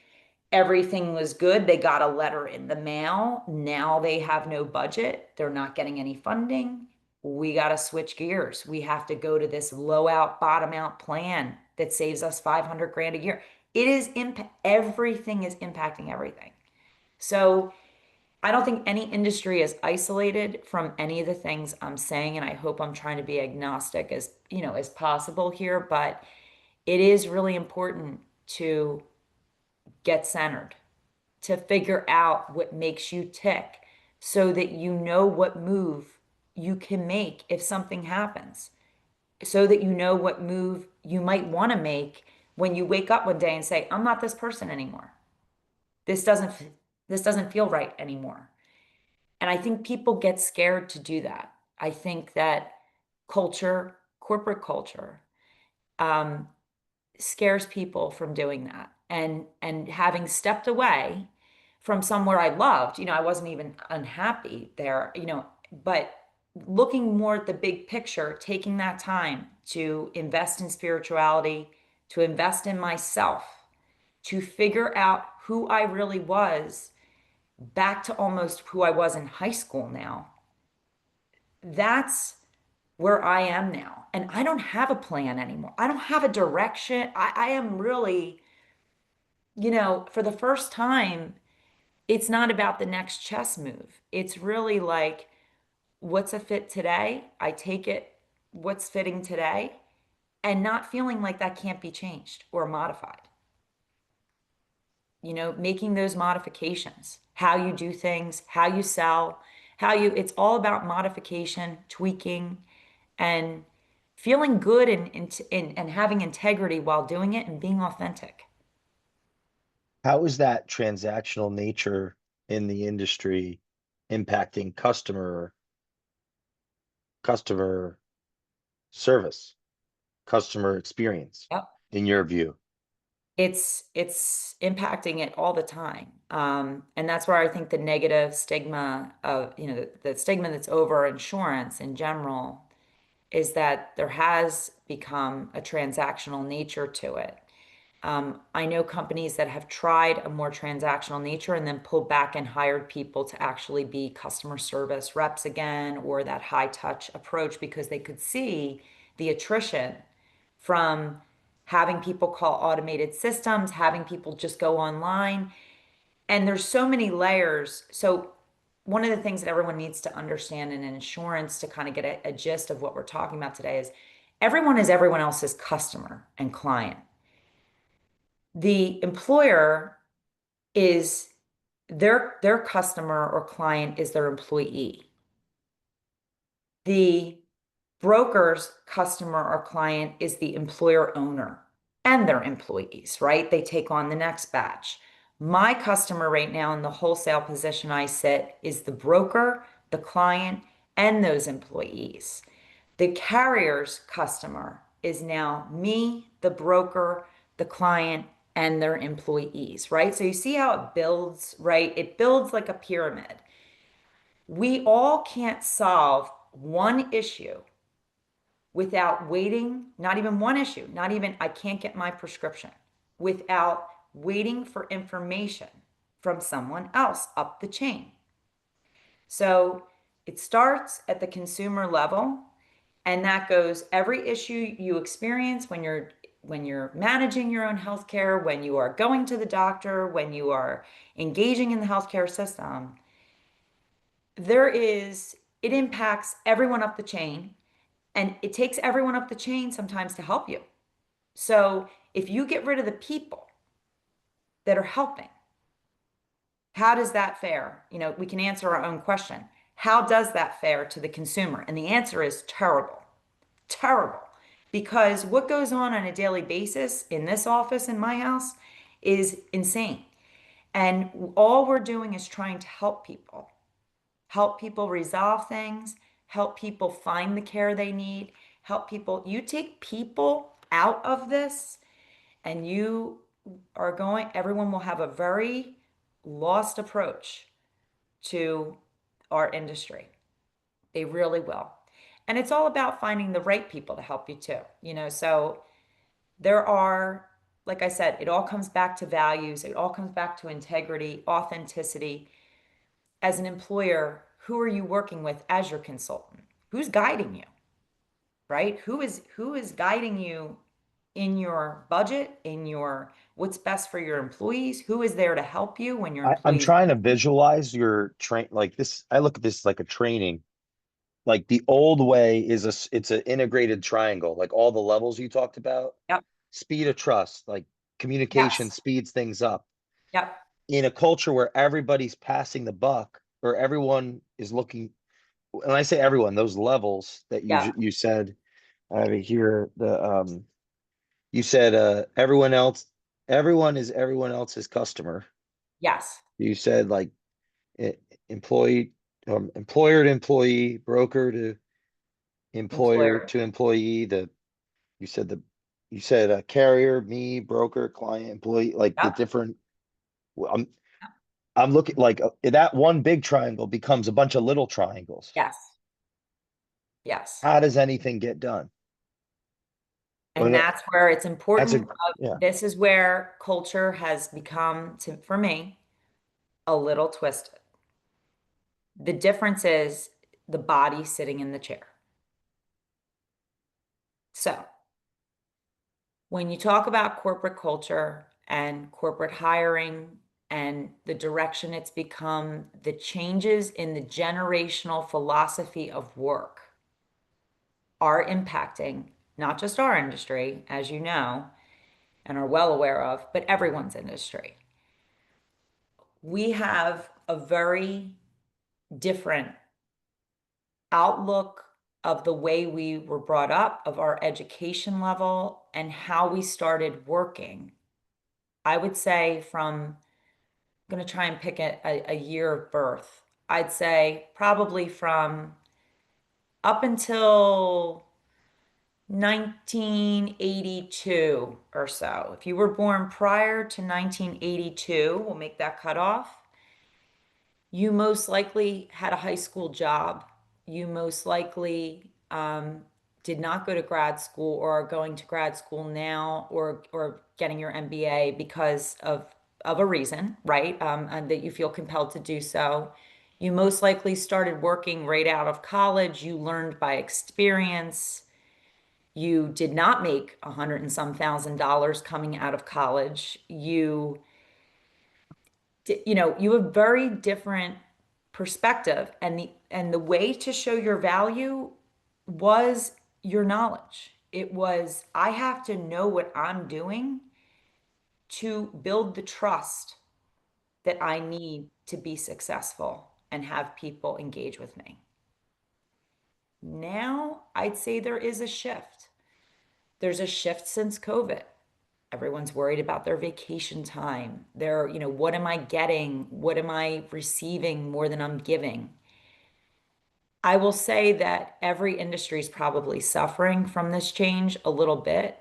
Everything was good. They got a letter in the mail. Now they have no budget. They're not getting any funding. We got to switch gears. We have to go to this low out, bottom out plan that saves us 500 grand a year. It is everything is impacting everything. So I don't think any industry is isolated from any of the things I'm saying, and I hope I'm trying to be agnostic as, as possible here, but it is really important to get centered, to figure out what makes you tick so that you know what move you can make if something happens, so that you know what move you might want to make when you wake up one day and say, I'm not this person anymore. This doesn't this doesn't feel right anymore. And I think people get scared to do that. I think that culture, corporate culture, um, scares people from doing that. And having stepped away from somewhere I loved, I wasn't even unhappy there, but looking more at the big picture, taking that time to invest in spirituality, to invest in myself, to figure out who I really was back to almost who I was in high school now. That's where I am now. And I don't have a plan anymore. I don't have a direction. I am really, for the first time, it's not about the next chess move. It's really like, what's a fit today? I take it, what's fitting today, and not feeling like that can't be changed or modified. Making those modifications, how you do things, how you sell, it's all about modification, tweaking, and feeling good and having integrity while doing it and being authentic. How is that transactional nature in the industry impacting customer service, customer experience, Yep. in your view? It's impacting it all the time. And that's where I think the negative stigma of, the stigma that's over insurance in general is that there has become a transactional nature to it. I know companies that have tried a more transactional nature and then pulled back and hired people to actually be customer service reps again, or that high touch approach, because they could see the attrition from having people call automated systems, having people just go online. And there's so many layers. So one of the things that everyone needs to understand in insurance to kind of get a gist of what we're talking about today is everyone is everyone else's customer and client. The employer is their customer or client is their employee. The broker's customer or client is the employer owner and their employees, right? They take on the next batch. My customer right now in the wholesale position I sit is the broker, the client, and those employees. The carrier's customer is now me, the broker, the client, and their employees, right? So you see how it builds, right? It builds like a pyramid. We all can't solve one issue without waiting, not even one issue, not even I can't get my prescription, without waiting for information from someone else up the chain. So it starts at the consumer level, and that goes every issue you experience when you're managing your own healthcare, when you are going to the doctor, when you are engaging in the healthcare system. It impacts everyone up the chain, and it takes everyone up the chain sometimes to help you. So if you get rid of the people that are helping, how does that fare? We can answer our own question. How does that fare to the consumer? And the answer is terrible, terrible. Because what goes on a daily basis in this office in my house is insane. And all we're doing is trying to help people resolve things, help people find the care they need, help people. You take people out of this, and everyone will have a very lost approach to our industry. They really will. And it's all about finding the right people to help you too. So there are, like I said, it all comes back to values. It all comes back to integrity, authenticity. As an employer, who are you working with as your consultant? Who's guiding you, right? Who is guiding you in your budget, in your what's best for your employees? Who is there to help you when your I'm employees trying to need you? visualize your train like this. I look at this like a training. Like the old way is it's an integrated triangle, like all the levels you talked about. Yep. Speed of trust, like communication Yes. speeds things up. Yep. In a culture where everybody's passing the buck or everyone is looking, when I say everyone, those levels that Yep. you said, I have it here, you said everyone is everyone else's customer. Yes. You said like e- employee, employer to employee, broker to employer Employer. to employee, you said the you said carrier, me, broker, client, employee, like the Yep. different. I'm looking like that one big triangle becomes a bunch of little triangles. Yes. Yes. How does anything get done? And Well, that's where it's that's a important. yeah. This is where culture has become, for me, a little twisted. The difference is the body sitting in the chair. So when you talk about corporate culture and corporate hiring and the direction it's become, the changes in the generational philosophy of work are impacting not just our industry, as you know, and are well aware of, but everyone's industry. We have a very different outlook of the way we were brought up, of our education level, and how we started working. I would say I'm going to try and pick a year of birth. I'd say probably from up until 1982 or so. If you were born prior to 1982, we'll make that cutoff. You most likely had a high school job. You most likely did not go to grad school or are going to grad school now or getting your MBA because of a reason, right? And that you feel compelled to do so. You most likely started working right out of college. You learned by experience. You did not make a hundred and some thousand dollars coming out of college. You have very different perspective, and the way to show your value was your knowledge. It was, I have to know what I'm doing to build the trust that I need to be successful and have people engage with me. Now, I'd say there is a shift. There's a shift since COVID. Everyone's worried about their vacation time. What am I getting? What am I receiving more than I'm giving? I will say that every industry is probably suffering from this change a little bit.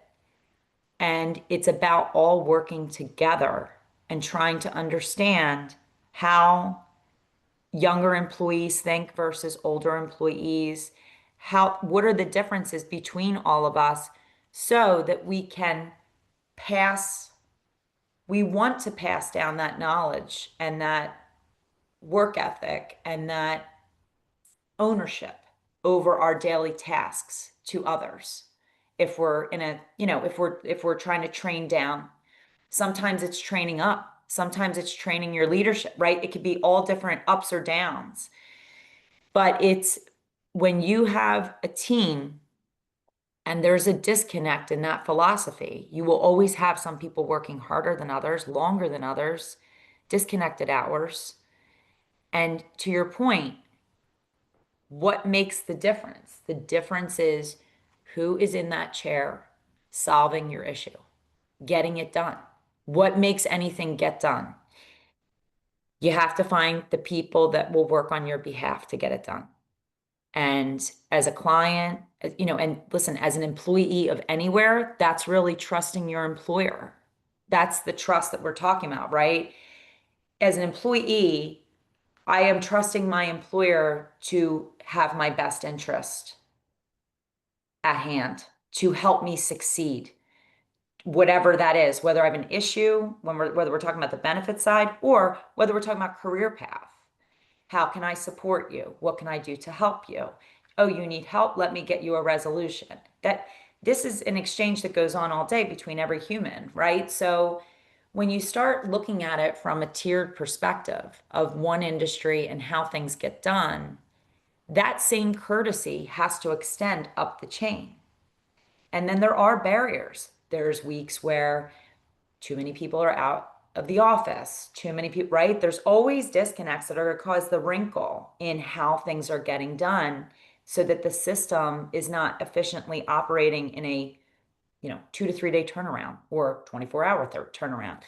And it's about all working together and trying to understand how younger employees think versus older employees. What are the differences between all of us so that pass, we want to pass down that knowledge and that work ethic and that ownership over our daily tasks to others. If we're in a, if we're trying to train down, sometimes it's training up, sometimes it's training your leadership, right? It could be all different ups or downs. But it's when you have a team and there's a disconnect in that philosophy, you will always have some people working harder than others, longer than others, disconnected hours. And to your point, what makes the difference? The difference is who is in that chair solving your issue, getting it done. What makes anything get done? You have to find the people that will work on your behalf to get it done. And as a client, and listen, as an employee of anywhere, that's really trusting your employer. That's the trust that we're talking about, right? As an employee, I am trusting my employer to have my best interest at hand to help me succeed, whatever that is, whether I have an issue, whether we're talking about the benefit side or whether we're talking about career path. How can I support you? What can I do to help you? Oh, you need help? Let me get you a resolution. That this is an exchange that goes on all day between every human, right? So when you start looking at it from a tiered perspective of one industry and how things get done, that same courtesy has to extend up the chain. And then there are barriers. There's weeks where too many people are out of the office, too many people, right? There's always disconnects that are going to cause the wrinkle in how things are getting done so that the system is not efficiently operating in a, 2 to 3 day turnaround or 24-hour turnaround.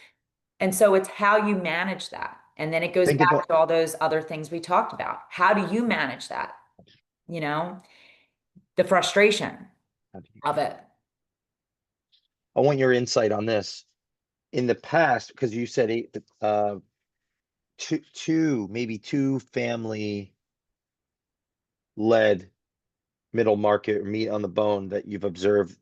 And so it's how you manage that. And then it goes Think back about, to all those other things we talked about. How do you manage that? You know, the frustration of it. I want your insight on this. In the past, because you said maybe two family led middle market or meat on the bone that you've observed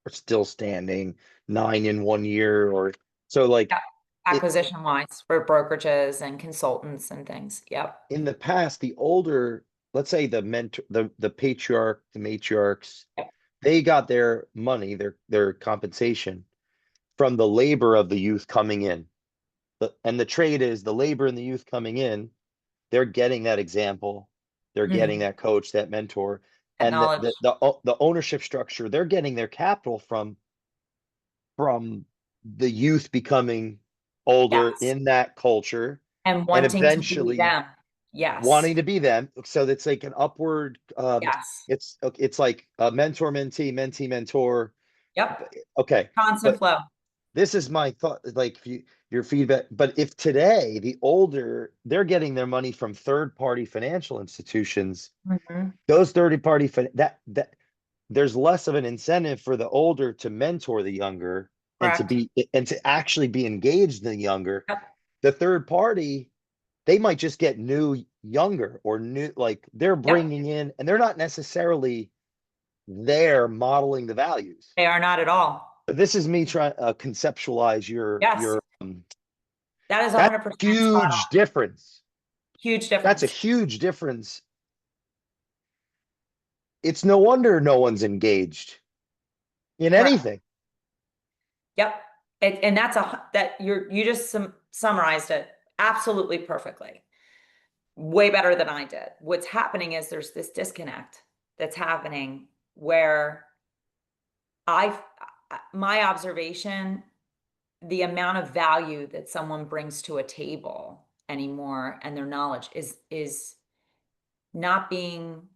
are still standing, 9 in 1 year, or so like Yeah. it Acquisition wise for brokerages and consultants and things. Yep. in the past, the older, let's say the mentor, the patriarch, the matriarchs, Yep. they got their money, their compensation from the labor of the youth coming in. And the trade is the labor and the youth coming in, they're getting that example, they're getting Mhm. that coach, that mentor, That and knowledge. the ownership structure, they're getting their capital from the youth becoming older Yes. in that culture And and wanting to be eventually them. Yes. wanting to be them. So it's like an upward, Yes. it's like a mentor, mentee, mentee, mentor. Yep. Okay, Constant but flow. this is my thought, like your feedback. But if today the older they're getting their money from third party financial institutions, Mhm. those third party that there's less of an incentive for the older to mentor the younger Correct. and to actually be engaged in the younger. Yep. The third party, they might just get new younger or new, like they're Yep. bringing in and they're not necessarily there modeling the values. They are not at all. But this is me trying to conceptualize Yes. That is that's 100% spot huge on. difference. Huge That's a difference. huge difference. It's no wonder no one's engaged in Correct. anything. Yep. And that's that you just summarized it absolutely perfectly. Way better than I did. What's happening is there's this disconnect that's happening where I, my observation, the amount of value that someone brings to a table anymore and their knowledge is not being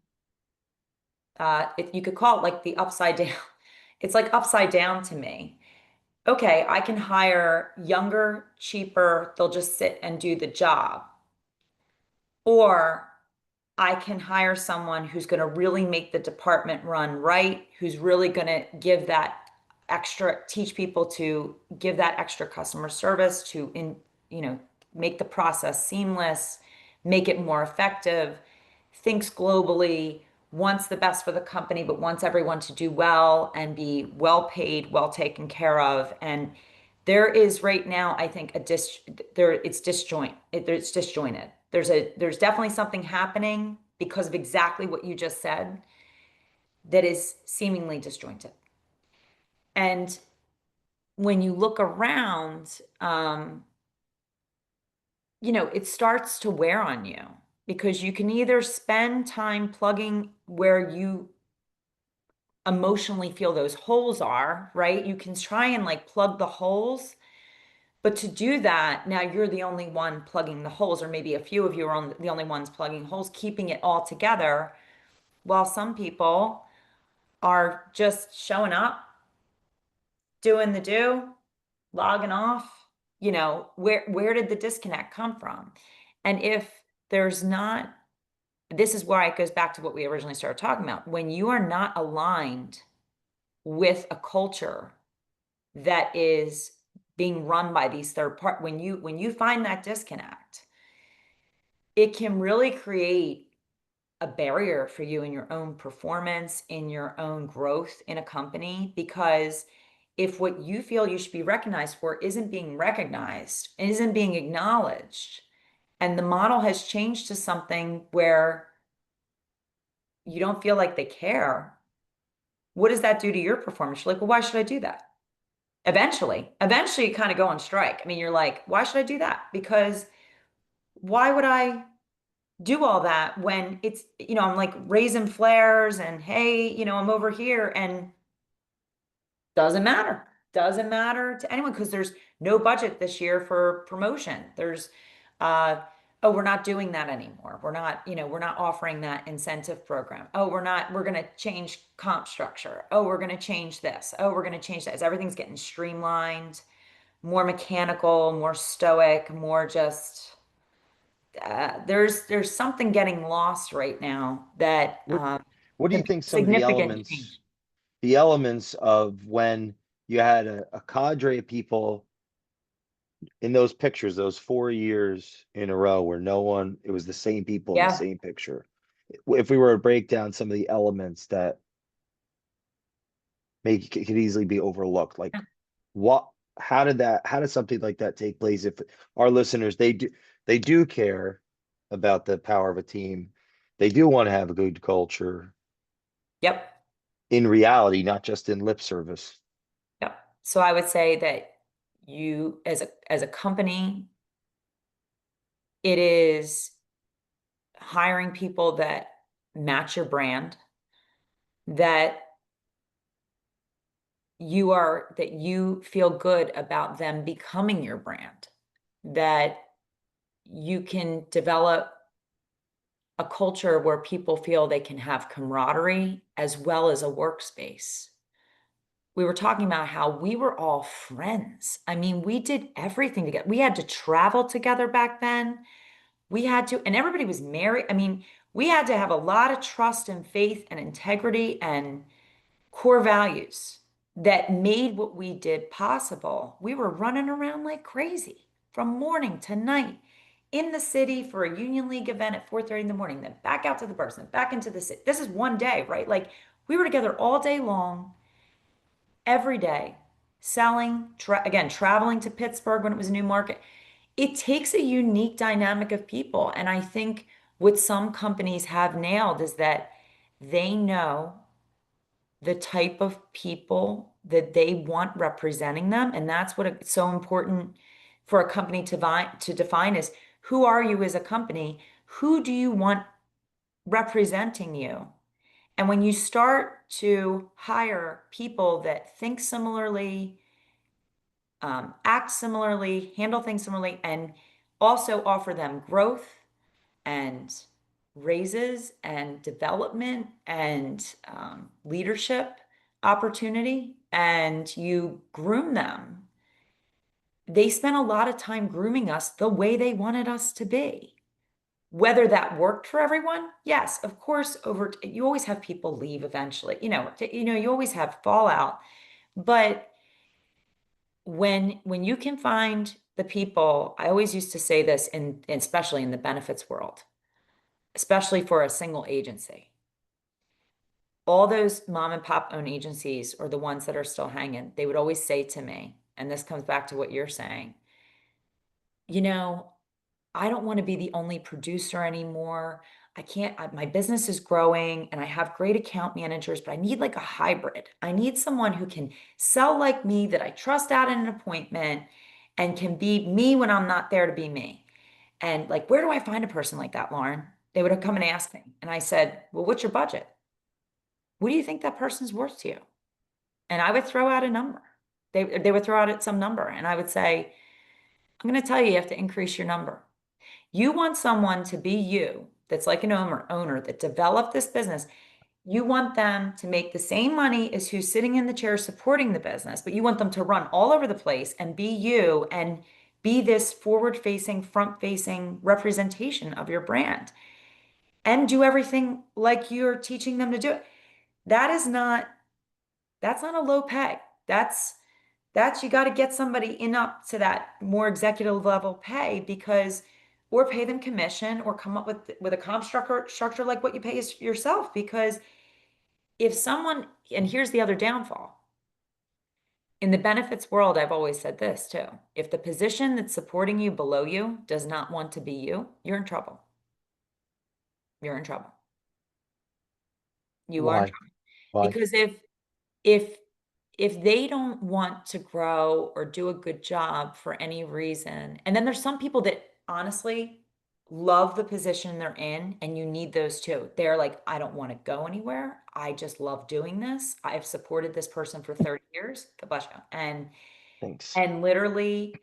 you could call it like the upside down. It's like upside down to me. Okay, I can hire younger, cheaper, they'll just sit and do the job. Or I can hire someone who's going to really make the department run right, who's really going to give that extra, teach people to give that extra customer service to you know, make the process seamless, make it more effective, thinks globally, wants the best for the company, but wants everyone to do well and be well paid, well taken care of. And there is right now, I think, it's disjointed. There's definitely something happening because of exactly what you just said that is seemingly disjointed. And when you look around, it starts to wear on you because you can either spend time plugging where you emotionally feel those holes are, right? You can try and like plug the holes. But to do that, now you're the only one plugging the holes, or maybe a few of you are the only ones plugging holes, keeping it all together, while some people are just showing up, doing the do, logging off. Where did the disconnect come from? And if there's not, this is where it goes back to what we originally started talking about. When you are not aligned with a culture that is being run by these third part, when you find that disconnect, it can really create a barrier for you in your own performance, in your own growth in a company, because if what you feel you should be recognized for isn't being recognized, isn't being acknowledged, and the model has changed to something where you don't feel like they care, what does that do to your performance? You're like, well, why should I do that? Eventually you kind of go on strike. I mean, you're like, why should I do that? Because why would I do all that when it's, I'm like raising flares and hey, I'm over here and doesn't matter. Doesn't matter to anyone because there's no budget this year for promotion. There's, oh, we're not doing that anymore. We're not offering that incentive program. Oh, we're going to change comp structure. Oh, we're going to change this. Oh, we're going to change that. As everything's getting streamlined, more mechanical, more stoic, more just, there's something getting lost right now that What what do you can be think some of significant change. the elements of when you had a cadre of people in those pictures, those 4 years in a row where no one, it was the same people in the Yeah. same picture. If we were to break down some of the elements that make could easily be overlooked, like what, how did something like that take place? If our listeners, they do care about the power of a team, they do want to have a good culture Yep. in reality, not just in lip service. Yep. So I would say that you as a company, it is hiring people that match your brand, that that you feel good about them becoming your brand, that you can develop a culture where people feel they can have camaraderie as well as a workspace. We were talking about how we were all friends. I mean, we did everything together. We had to travel together back then. We had to, and everybody was married. I mean, we had to have a lot of trust and faith and integrity and core values that made what we did possible. We were running around like crazy from morning to night in the city for a Union League event at 4:30 in the morning, then back out to the bars, then back into the city. This is one day, right? Like we were together all day long, every day, selling, again, traveling to Pittsburgh when it was a new market. It takes a unique dynamic of people. And I think what some companies have nailed is that they know the type of people that they want representing them. And that's what it's so important for a company to define is who are you as a company? Who do you want representing you? And when you start to hire people that think similarly, act similarly, handle things similarly, and also offer them growth and raises and development and leadership opportunity, and you groom them. They spent a lot of time grooming us the way they wanted us to be. Whether that worked for everyone, yes, of course, you always have people leave eventually. You always have fallout, but when you can find the people, I always used to say this especially in the benefits world, especially for a single agency. All those mom and pop owned agencies or the ones that are still hanging, they would always say to me, and this comes back to what you're saying, you know, I don't want to be the only producer anymore. My business is growing and I have great account managers, but I need like a hybrid. I need someone who can sell like me that I trust out in an appointment and can be me when I'm not there to be me. And like, where do I find a person like that, Lauren? They would have come and asked me. And I said, well, what's your budget? What do you think that person's worth to you? And I would throw out a number. They would throw out at some number. And I would say, I'm going to tell you, you have to increase your number. You want someone to be you that's like an owner that developed this business. You want them to make the same money as who's sitting in the chair supporting the business, but you want them to run all over the place and be you and be this forward-facing, front-facing representation of your brand and do everything like you're teaching them to do it. That is not, that's not a low pay. That's you got to get somebody in up to that more executive level pay because or pay them commission or come up with a comp structure like what you pay yourself. Because if someone, and here's the other downfall. In the benefits world, I've always said this too. If the position that's supporting you below you does not want to be you, you're in trouble. You're in trouble. You are in Why? trouble. Why? Because if if they don't want to grow or do a good job for any reason, and then there's some people that honestly love the position they're in, and you need those too. They're like, I don't want to go anywhere. I just love doing this. I've supported this person for 30 years. God bless you. Thanks. And literally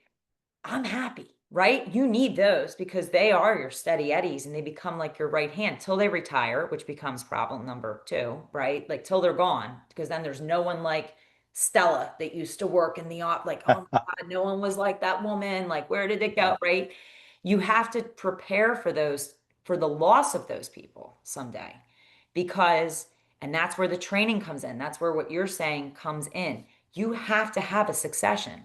I'm happy, right? You need those because they are your steady eddies and they become like your right hand till they retire, which becomes problem number two, right? Like till they're gone, because then there's no one like Stella that used to work in the op, like, oh my God, no one was like that woman. Like, where did it go, right? You have to prepare for those, for the loss of those people someday, because, and that's where the training comes in. That's where what you're saying comes in. You have to have a succession.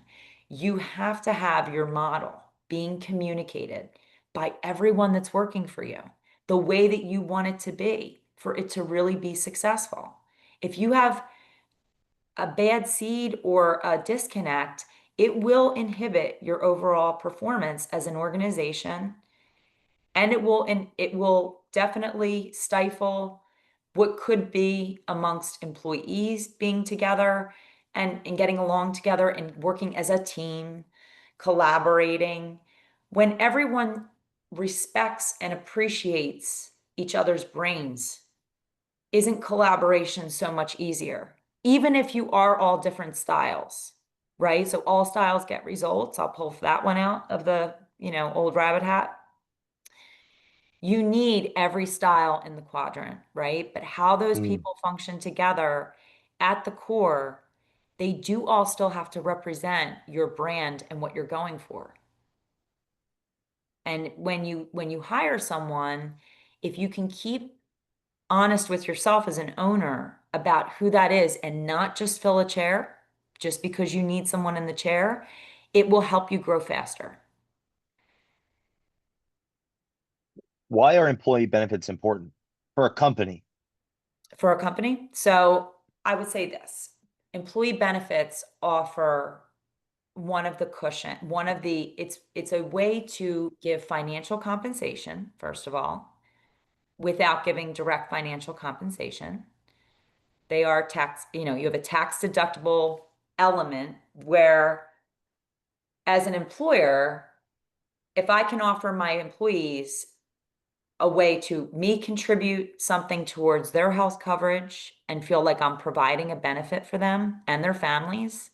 You have to have your model being communicated by everyone that's working for you the way that you want it to be for it to really be successful. If you have a bad seed or a disconnect, it will inhibit your overall performance as an organization, and it will definitely stifle what could be amongst employees being together and getting along together and working as a team, collaborating. When everyone respects and appreciates each other's brains, isn't collaboration so much easier? Even if you are all different styles, right? So all styles get results. I'll pull that one out of the, old rabbit hat. You need every style in the quadrant, right? But how those Mm. people function together at the core, they do all still have to represent your brand and what you're going for. And when you hire someone, if you can keep honest with yourself as an owner about who that is and not just fill a chair just because you need someone in the chair, it will help you grow faster. Why are employee benefits important for a company? For a company. So I would say this, employee benefits offer it's a way to give financial compensation, first of all, without giving direct financial compensation. They are tax, you have a tax deductible element where as an employer, if I can offer my employees a way to me contribute something towards their health coverage and feel like I'm providing a benefit for them and their families,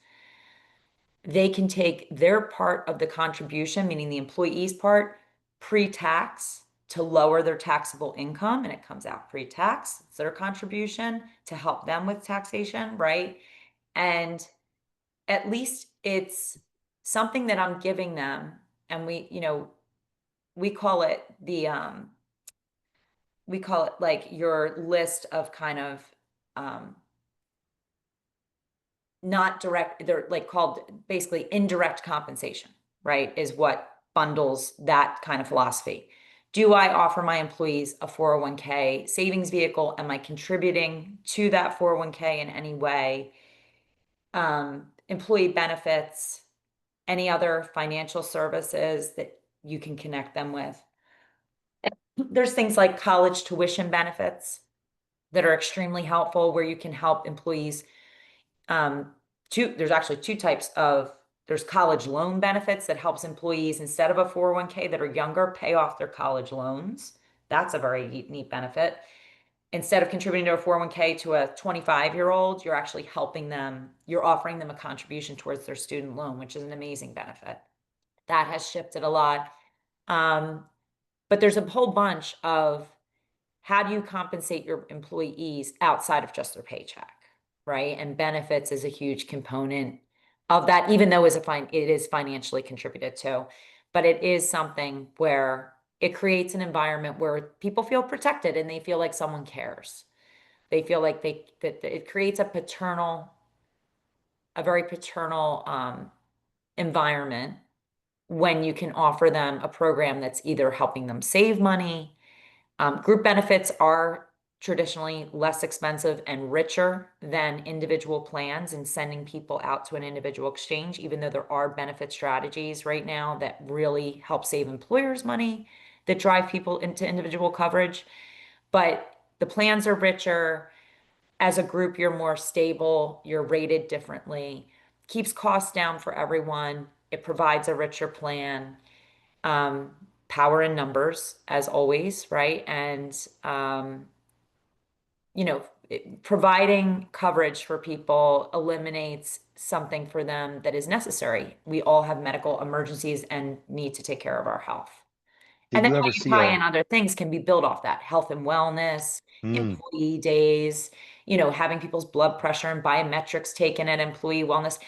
they can take their part of the contribution, meaning the employee's part, pre-tax to lower their taxable income, and it comes out pre-tax. It's their contribution to help them with taxation, right? And at least it's something that I'm giving them, and we call it like your list of kind of um, not direct, they're like called basically indirect compensation, right? Is what bundles that kind of philosophy. Do I offer my employees a 401k savings vehicle? Am I contributing to that 401k in any way? Employee benefits, any other financial services that you can connect them with. There's things like college tuition benefits that are extremely helpful where you can help employees. There's actually two types of, there's college loan benefits that helps employees instead of a 401k that are younger pay off their college loans. That's a very neat benefit. Instead of contributing to a 401k to a 25-year-old, you're actually helping them, you're offering them a contribution towards their student loan, which is an amazing benefit. That has shifted a lot. Um, but there's a whole bunch of how do you compensate your employees outside of just their paycheck, right? And benefits is a huge component of that, even though it is financially contributed to, but it is something where it creates an environment where people feel protected and they feel like someone cares. They feel like that it creates a very paternal environment when you can offer them a program that's either helping them save money. Group benefits are traditionally less expensive and richer than individual plans, and sending people out to an individual exchange, even though there are benefit strategies right now that really help save employers money that drive people into individual coverage. But the plans are richer. As a group, you're more stable, you're rated differently, keeps costs down for everyone. It provides a richer plan. Um, Power in numbers, as always, right? And providing coverage for people eliminates something for them that is necessary. We all have medical emergencies and need to take care of our health. And Did then you how ever you see tie in other things can be built off that. Health and wellness, mm, employee days, having people's blood pressure and biometrics taken at employee wellness.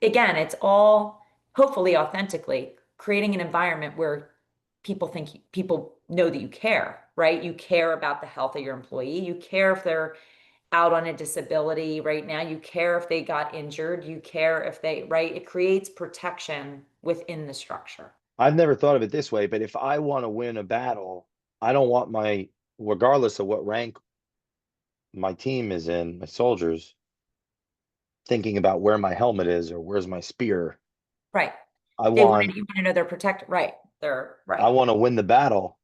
Again, it's all hopefully authentically creating an environment where people know that you care, right? You care about the health of your employee. You care if they're out on a disability right now. You care if they got injured. You care if they, right? It creates protection within the structure. I've never thought of it this way, but if I want to win a battle, I don't want my, regardless of what rank my team is in, my soldiers, thinking about where my helmet is or where's my spear. Right. I They want want to, you want to know they're protected. Right. They're I right. want to win the battle.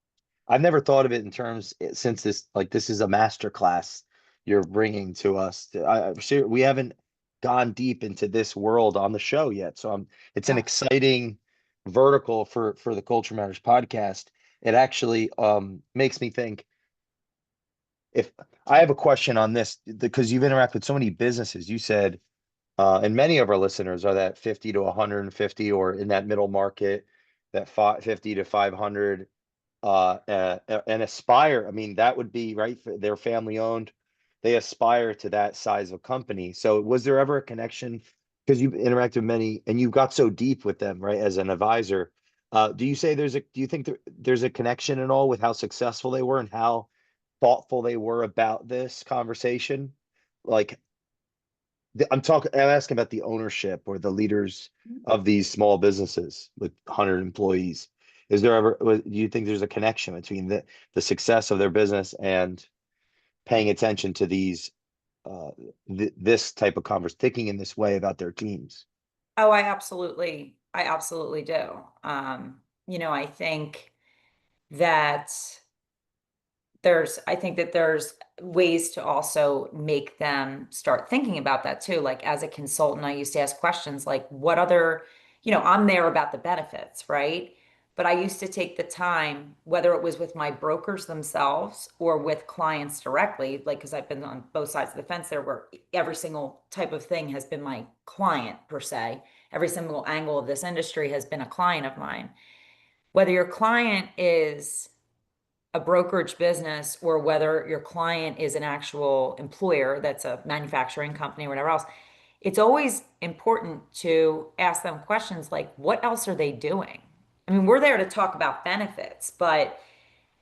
I've never thought of it in terms since this is a master class you're bringing to us. I'm sure we haven't gone deep into this world on the show yet, so it's an Yeah. exciting vertical for the Culture Matters podcast. It actually makes me think if I have a question on this because you've interacted with so many businesses. You said and many of our listeners are that 50 to 150 or in that middle market, that 50 to 500 and aspire. I mean, that would be right. They're family owned. They aspire to that size of company. So, was there ever a connection? Because you've interacted with many, and you got so deep with them, right? As an advisor, do you say there's a? Do you think there's a connection at all with how successful they were and how thoughtful they were about this conversation? Like, I'm asking about the ownership or the leaders of these small businesses with 100 employees. Is there ever, do you think there's a connection between the success of their business and paying attention to these, uh, this type of converse, thinking in this way about their teams? Oh, I absolutely do. I think that there's ways to also make them start thinking about that too. Like as a consultant, I used to ask questions like, what other, I'm there about the benefits, right? But I used to take the time, whether it was with my brokers themselves or with clients directly, like, because I've been on both sides of the fence there, where every single type of thing has been my client per se. Every single angle of this industry has been a client of mine. Whether your client is a brokerage business or whether your client is an actual employer that's a manufacturing company or whatever else, it's always important to ask them questions like, what else are they doing? I mean, we're there to talk about benefits, but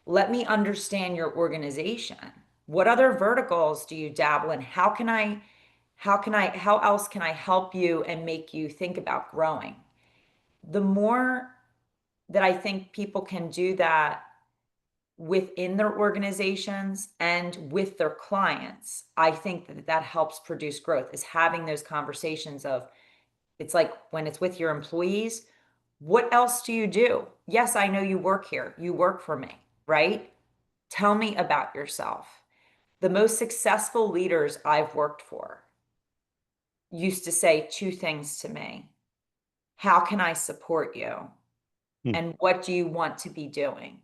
let me understand your organization. What other verticals do you dabble in? How else can I help you and make you think about growing? The more that I think people can do that within their organizations and with their clients, I think that that helps produce growth, is having those conversations of, it's like when it's with your employees, what else do you do? Yes, I know you work here. You work for me, right? Tell me about yourself. The most successful leaders I've worked for used to say two things to me. How can I support you? Hmm. And what do you want to be doing?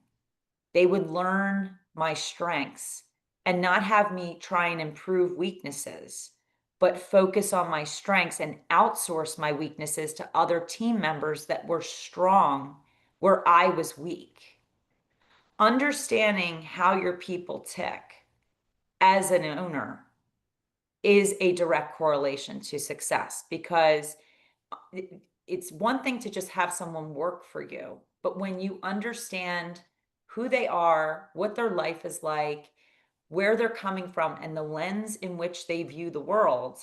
They would learn my strengths and not have me try and improve weaknesses, but focus on my strengths and outsource my weaknesses to other team members that were strong where I was weak. Understanding how your people tick as an owner is a direct correlation to success, because it's one thing to just have someone work for you, but when you understand who they are, what their life is like, where they're coming from, and the lens in which they view the world,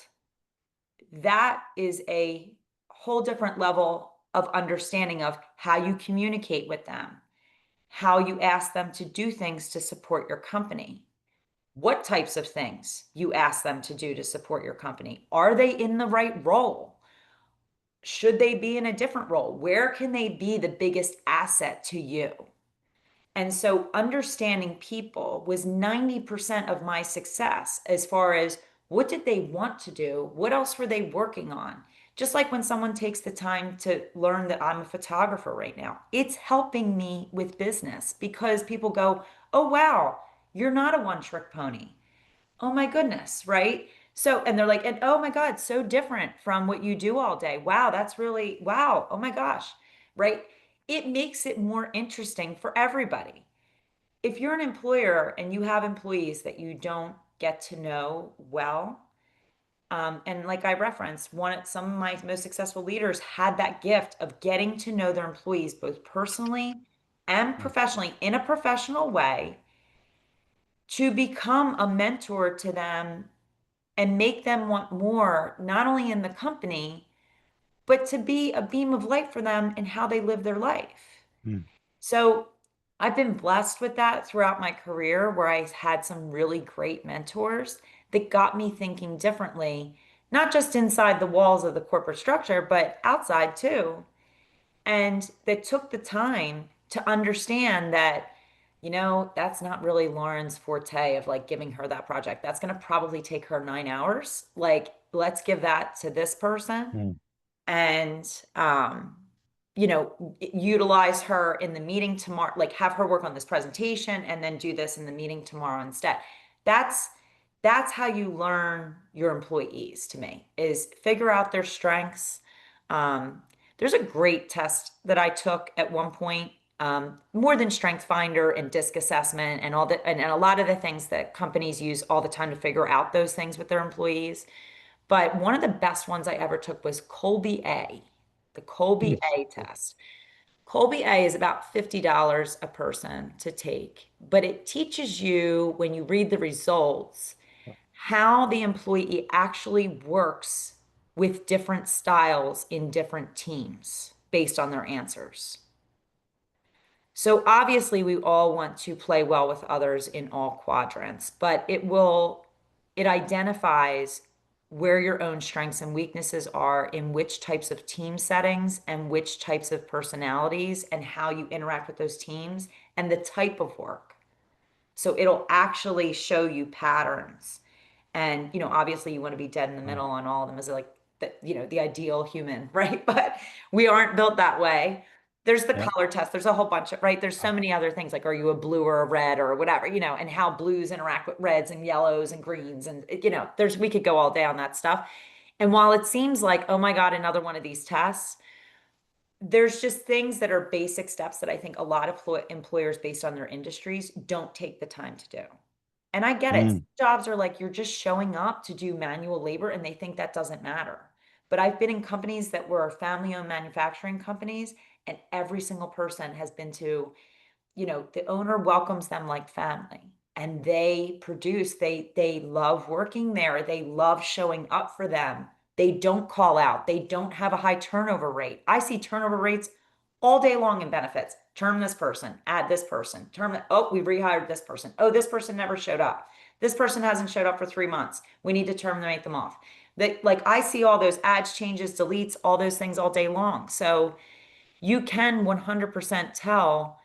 that is a whole different level of understanding of how you communicate with them, how you ask them to do things to support your company, what types of things you ask them to do to support your company. Are they in the right role? Should they be in a different role? Where can they be the biggest asset to you? And so understanding people was 90% of my success as far as what did they want to do? What else were they working on? Just like when someone takes the time to learn that I'm a photographer right now, it's helping me with business because people go, oh, wow, you're not a one trick pony. Oh my goodness, right? So, and they're like, and oh my God, so different from what you do all day. Wow, that's really, wow, oh my gosh, right? It makes it more interesting for everybody. If you're an employer and you have employees that you don't get to know well, and like I referenced, some of my most successful leaders had that gift of getting to know their employees both personally and Mm, professionally in a professional way to become a mentor to them and make them want more, not only in the company, but to be a beam of light for them in how they live their life. mm, So I've been blessed with that throughout my career where I had some really great mentors that got me thinking differently, not just inside the walls of the corporate structure, but outside too. And that took the time to understand that, that's not really Lauren's forte of like giving her that project. That's going to probably take her 9 hours. Like, let's give that to this person mm. and utilize her in the meeting tomorrow, like have her work on this presentation and then do this in the meeting tomorrow instead. That's that's how you learn your employees to me, is figure out their strengths. um, there's a great test that I took at one point, more than Strength Finder and DISC assessment and all that, and a lot of the things that companies use all the time to figure out those things with their employees. But one of the best ones I ever took was Colby A, the Colby Mm. A test. Colby A is about $50 a person to take, but it teaches you when you read the results how the employee actually works with different styles in different teams based on their answers. So obviously we all want to play well with others in all quadrants, but it identifies where your own strengths and weaknesses are in which types of team settings and which types of personalities and how you interact with those teams and the type of work. So it'll actually show you patterns. And, obviously you want to be dead in the Mm. middle on all of them as like the ideal human, right? But we aren't built that way. There's the Yeah. color test. There's a whole bunch of, right? There's so many other things like, are you a blue or a red or whatever, and how blues interact with reds and yellows and greens. And, we could go all day on that stuff. And while it seems like, oh my God, another one of these tests, there's just things that are basic steps that I think a lot of employers based on their industries don't take the time to do. And I get it. Some Mm. jobs are like you're just showing up to do manual labor and they think that doesn't matter. But I've been in companies that were family-owned manufacturing companies, and every single person has been to, the owner welcomes them like family, and they produce, they love working there, they love showing up for them, they don't call out, they don't have a high turnover rate. I see turnover rates all day long in benefits. Term this person, add this person, oh, we rehired this person, oh, this person never showed up, this person hasn't showed up for 3 months, we need to terminate them off. That, like, I see all those adds, changes, deletes, all those things all day long. So you can 100% tell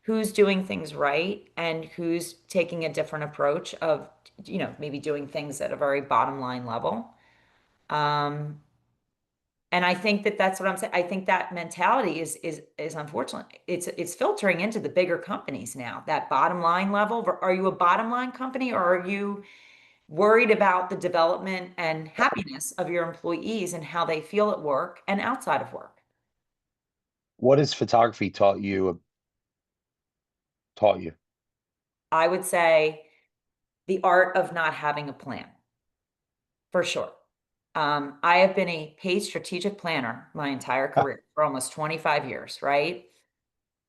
who's doing things right and who's taking a different approach of, maybe doing things at a very bottom line level. Um, and I think that that's what I'm saying. I think that mentality is unfortunate. It's filtering into the bigger companies now. That bottom line level. Are you a bottom line company, or are you worried about the development and happiness of your employees and how they feel at work and outside of work? What has photography taught you? I would say the art of not having a plan, for sure. I have been a paid strategic planner my entire career for almost 25 years, right?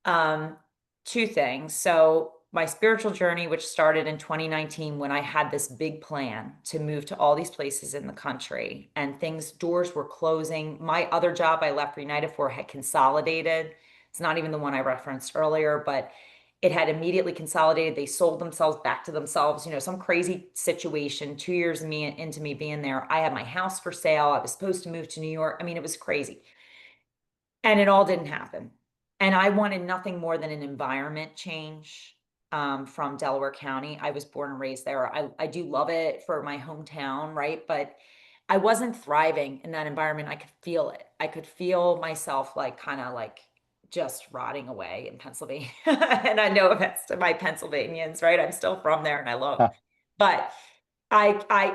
Um, Two things. So my spiritual journey, which started in 2019 when I had this big plan to move to all these places in the country and doors were closing. My other job I left Reunited for had consolidated. It's not even the one I referenced earlier, but it had immediately consolidated. They sold themselves back to themselves, some crazy situation. 2 years into me being there, I had my house for sale. I was supposed to move to New York. I mean, it was crazy. And it all didn't happen. And I wanted nothing more than an environment change from Delaware County. I was born and raised there. I do love it for my hometown, right? But I wasn't thriving in that environment. I could feel it. I could feel myself like kind of like just rotting away in Pennsylvania. And I know offense to my Pennsylvanians, right? I'm still from there and I love, but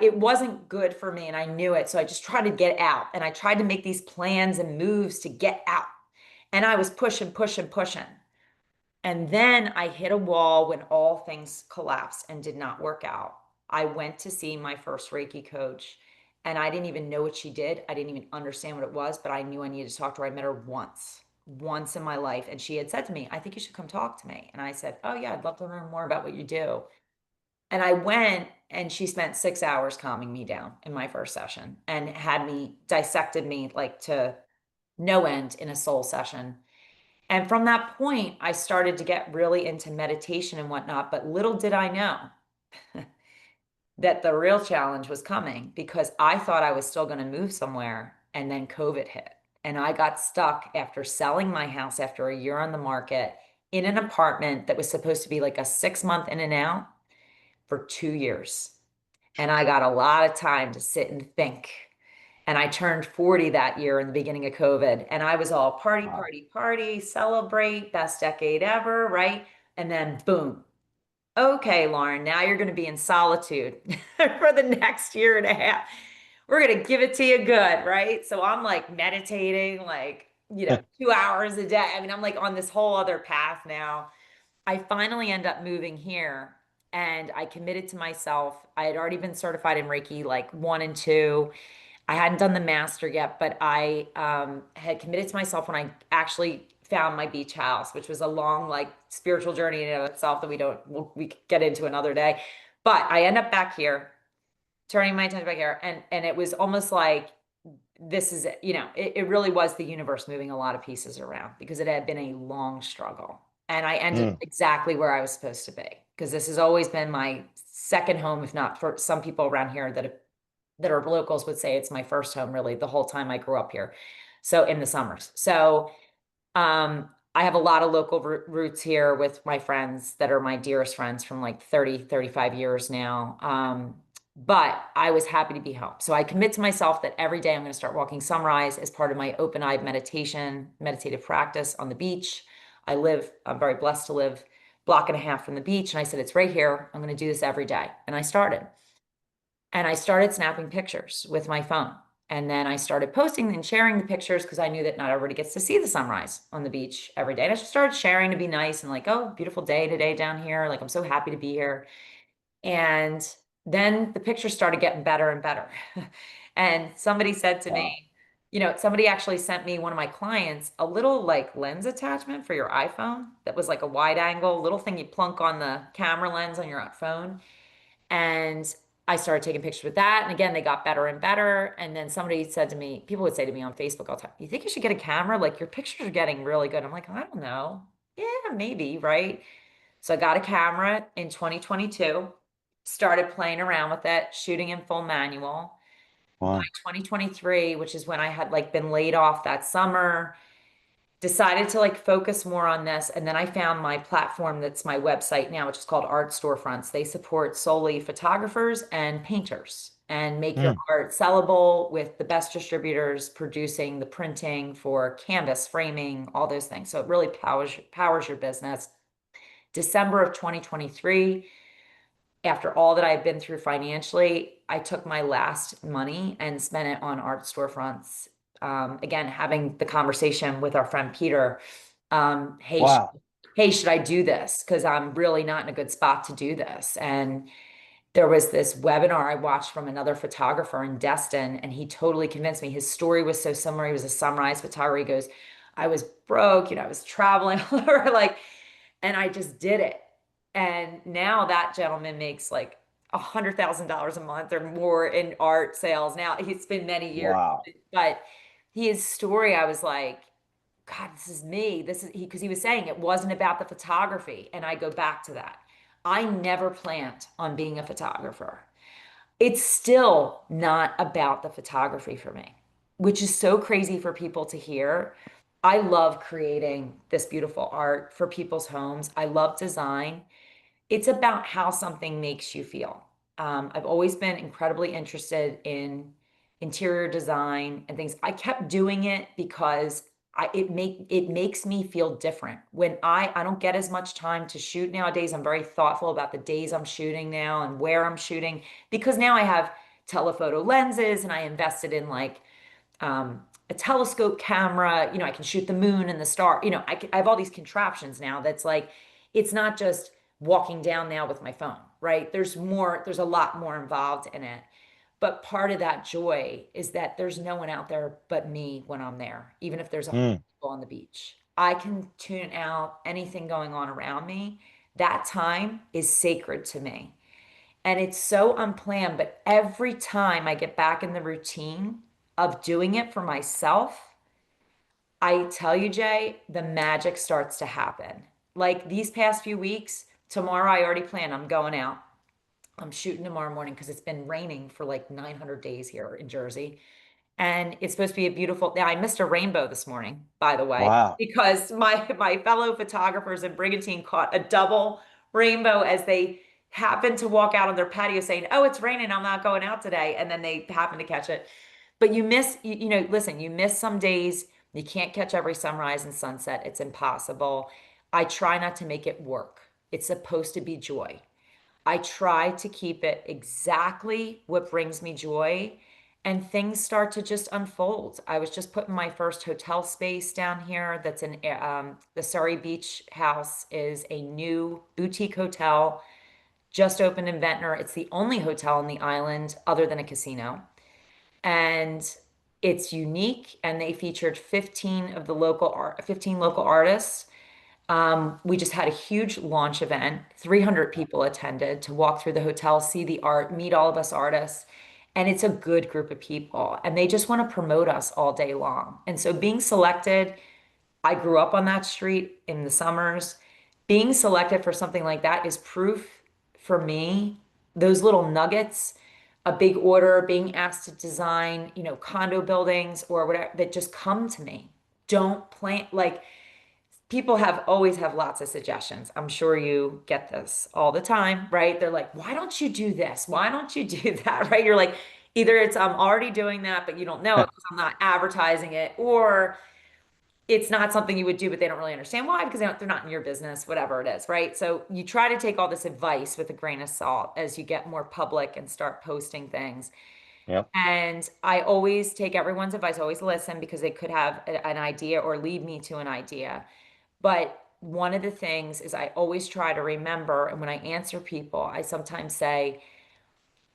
it wasn't good for me and I knew it. So I just tried to get out and I tried to make these plans and moves to get out. And I was pushing, pushing, pushing. And then I hit a wall when all things collapsed and did not work out. I went to see my first Reiki coach and I didn't even know what she did. I didn't even understand what it was, but I knew I needed to talk to her. I met her once in my life. And she had said to me, I think you should come talk to me. And I said, oh, yeah, I'd love to learn more about what you do. And I went and she spent 6 hours calming me down in my first session and had me dissected me like to no end in a soul session. And from that point, I started to get really into meditation and whatnot. But little did I know that the real challenge was coming because I thought I was still going to move somewhere. And then COVID hit. And I got stuck after selling my house after a year on the market in an apartment that was supposed to be like a 6 month in and out for 2 years. And I got a lot of time to sit and think. And I turned 40 that year in the beginning of COVID. And I was all party, Wow. party, party, celebrate, best decade ever, right? And then boom. Okay, Lauren, now you're going to be in solitude for the next year and a half. We're going to give it to you good, right? So I'm like meditating, like, 2 hours a day. I mean, I'm like on this whole other path now. I finally end up moving here and I committed to myself. I had already been certified in Reiki like 1 and 2. I hadn't done the master yet, but I had committed to myself when I actually found my beach house, which was a long, like spiritual journey in and of itself that we could get into another day. But I end up back here, turning my attention back here, and it was almost like this is it really was the universe moving a lot of pieces around because it had been a long struggle and I ended up Mm. exactly where I was supposed to be because this has always been my second home, if not for some people around here that are locals would say it's my first home really the whole time I grew up here, so in the summers. So I have a lot of local roots here with my friends that are my dearest friends from like 30, 35 years now. But I was happy to be home. So I commit to myself that every day I'm going to start walking sunrise as part of my open-eyed meditative practice on the beach. I'm very blessed to live block and a half from the beach. And I said, it's right here. I'm going to do this every day. And I started. And I started snapping pictures with my phone. And then I started posting and sharing the pictures because I knew that not everybody gets to see the sunrise on the beach every day. And I just started sharing to be nice and like, oh, beautiful day today down here. Like, I'm so happy to be here. And then the pictures started getting better and better. And somebody said to Wow. me, somebody actually sent me, one of my clients, a little like lens attachment for your iPhone that was like a wide angle little thing you plunk on the camera lens on your phone. And I started taking pictures with that. And again, they got better and better. And then somebody said to me, people would say to me on Facebook all the time, you think you should get a camera? Like your pictures are getting really good. I'm like, I don't know. Yeah, maybe, right? So I got a camera in 2022, started playing around with it, shooting in full manual. By Wow. 2023, which is when I had like been laid off that summer, decided to like focus more on this. And then I found my platform that's my website now, which is called Art Storefronts. They support solely photographers and painters and make your Mm. art sellable with the best distributors producing the printing for canvas, framing, all those things. So it really powers your business. December of 2023, after all that I've been through financially, I took my last money and spent it on art storefronts. Again, having the conversation with our friend Peter, hey, Wow. hey, should I do this? Because I'm really not in a good spot to do this. And there was this webinar I watched from another photographer in Destin, and he totally convinced me. His story was so similar. He was a sunrise photographer. He goes, I was broke, I was traveling all over, like, and I just did it. And now that gentleman makes like $100,000 a month or more in art sales. Now it's been many years, Wow. but his story, I was like, God, this is me. This is he, because he was saying it wasn't about the photography. And I go back to that. I never planned on being a photographer. It's still not about the photography for me, which is so crazy for people to hear. I love creating this beautiful art for people's homes. I love design. It's about how something makes you feel. I've always been incredibly interested in interior design and things. I kept doing it because it makes me feel different. When I don't get as much time to shoot nowadays, I'm very thoughtful about the days I'm shooting now and where I'm shooting because now I have telephoto lenses and I invested in like a telescope camera. I can shoot the moon and the star. I have all these contraptions now that's like, it's not just walking down now with my phone, right? There's a lot more involved in it. But part of that joy is that there's no one out there but me when I'm there, even if there's 100 Mm, people on the beach. I can tune out anything going on around me. That time is sacred to me. And it's so unplanned, but every time I get back in the routine of doing it for myself, I tell you, Jay, the magic starts to happen. Like these past few weeks, tomorrow I already plan, I'm going out. I'm shooting tomorrow morning because it's been raining for like 900 days here in Jersey. And it's supposed to be a beautiful. Now, I missed a rainbow this morning, by the way, wow. because my fellow photographers and brigantine caught a double rainbow as they happened to walk out on their patio saying, "Oh, it's raining. I'm not going out today." And then they happened to catch it. But listen, you miss some days. You can't catch every sunrise and sunset. It's impossible. I try not to make it work. It's supposed to be joy. I try to keep it exactly what brings me joy, and things start to just unfold. I was just putting my first hotel space down here. That's in the Surrey Beach House is a new boutique hotel just opened in Ventnor. It's the only hotel on the island other than a casino, and it's unique. And they featured 15 local artists. We just had a huge launch event. 300 people attended to walk through the hotel, see the art, meet all of us artists. And it's a good group of people. And they just want to promote us all day long. And so being selected, I grew up on that street in the summers. Being selected for something like that is proof for me, those little nuggets, a big order, being asked to design, condo buildings or whatever that just come to me. Don't plan like people have always have lots of suggestions. I'm sure you get this all the time, right? They're like, why don't you do this? Why don't you do that? Right? You're like, either it's I'm already doing that, but you don't know it because I'm not advertising it, or it's not something you would do, but they don't really understand why because they're not in your business, whatever it is, right? So you try to take all this advice with a grain of salt as you get more public and start posting things. Yep. And I always take everyone's advice, always listen because they could have an idea or lead me to an idea. But one of the things is I always try to remember, and when I answer people, I sometimes say,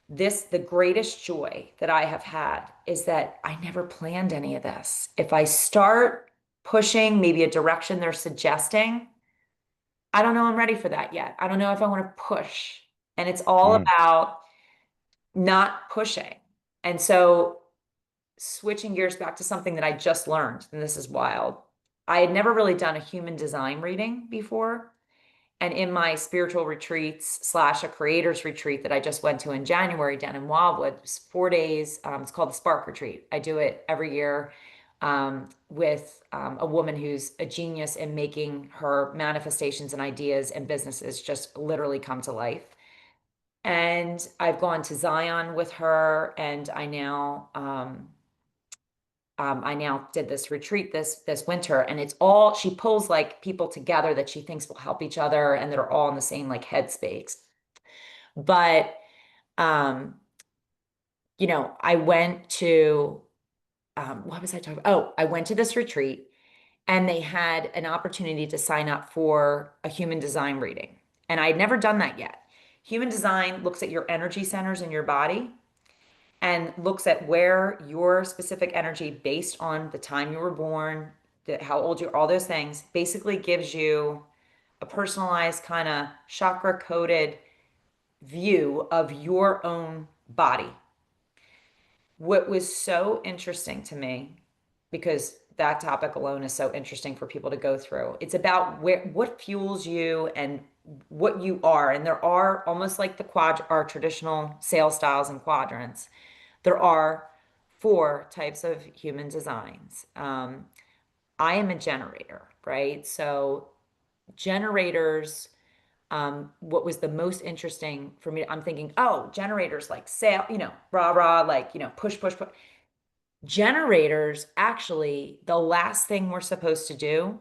the greatest joy that I have had is that I never planned any of this. If I start pushing maybe a direction they're suggesting, I don't know I'm ready for that yet. I don't know if I want to push. And it's all Mm, about not pushing. And so switching gears back to something that I just learned, and this is wild. I had never really done a human design reading before. And in my spiritual retreats slash a creator's retreat that I just went to in January down in Wildwood, it was 4 days. It's called the Spark Retreat. I do it every year with a woman who's a genius in making her manifestations and ideas and businesses just literally come to life. And I've gone to Zion with her, and I now did this retreat this winter, and it's all she pulls like people together that she thinks will help each other and that are all in the same like headspace. But um, I went to what was I talking about? Oh, I went to this retreat and they had an opportunity to sign up for a human design reading. And I had never done that yet. Human design looks at your energy centers in your body and looks at where your specific energy based on the time you were born, how old you are, all those things, basically gives you a personalized kind of chakra coded view of your own body. What was so interesting to me, because that topic alone is so interesting for people to go through, it's about what fuels you and what you are. And there are almost like our traditional sales styles and quadrants. There are four types of human designs. I am a generator, right? So generators, what was the most interesting for me, I'm thinking, oh, generators like sale, rah, rah, like, push, push, push. Generators, actually, the last thing we're supposed to do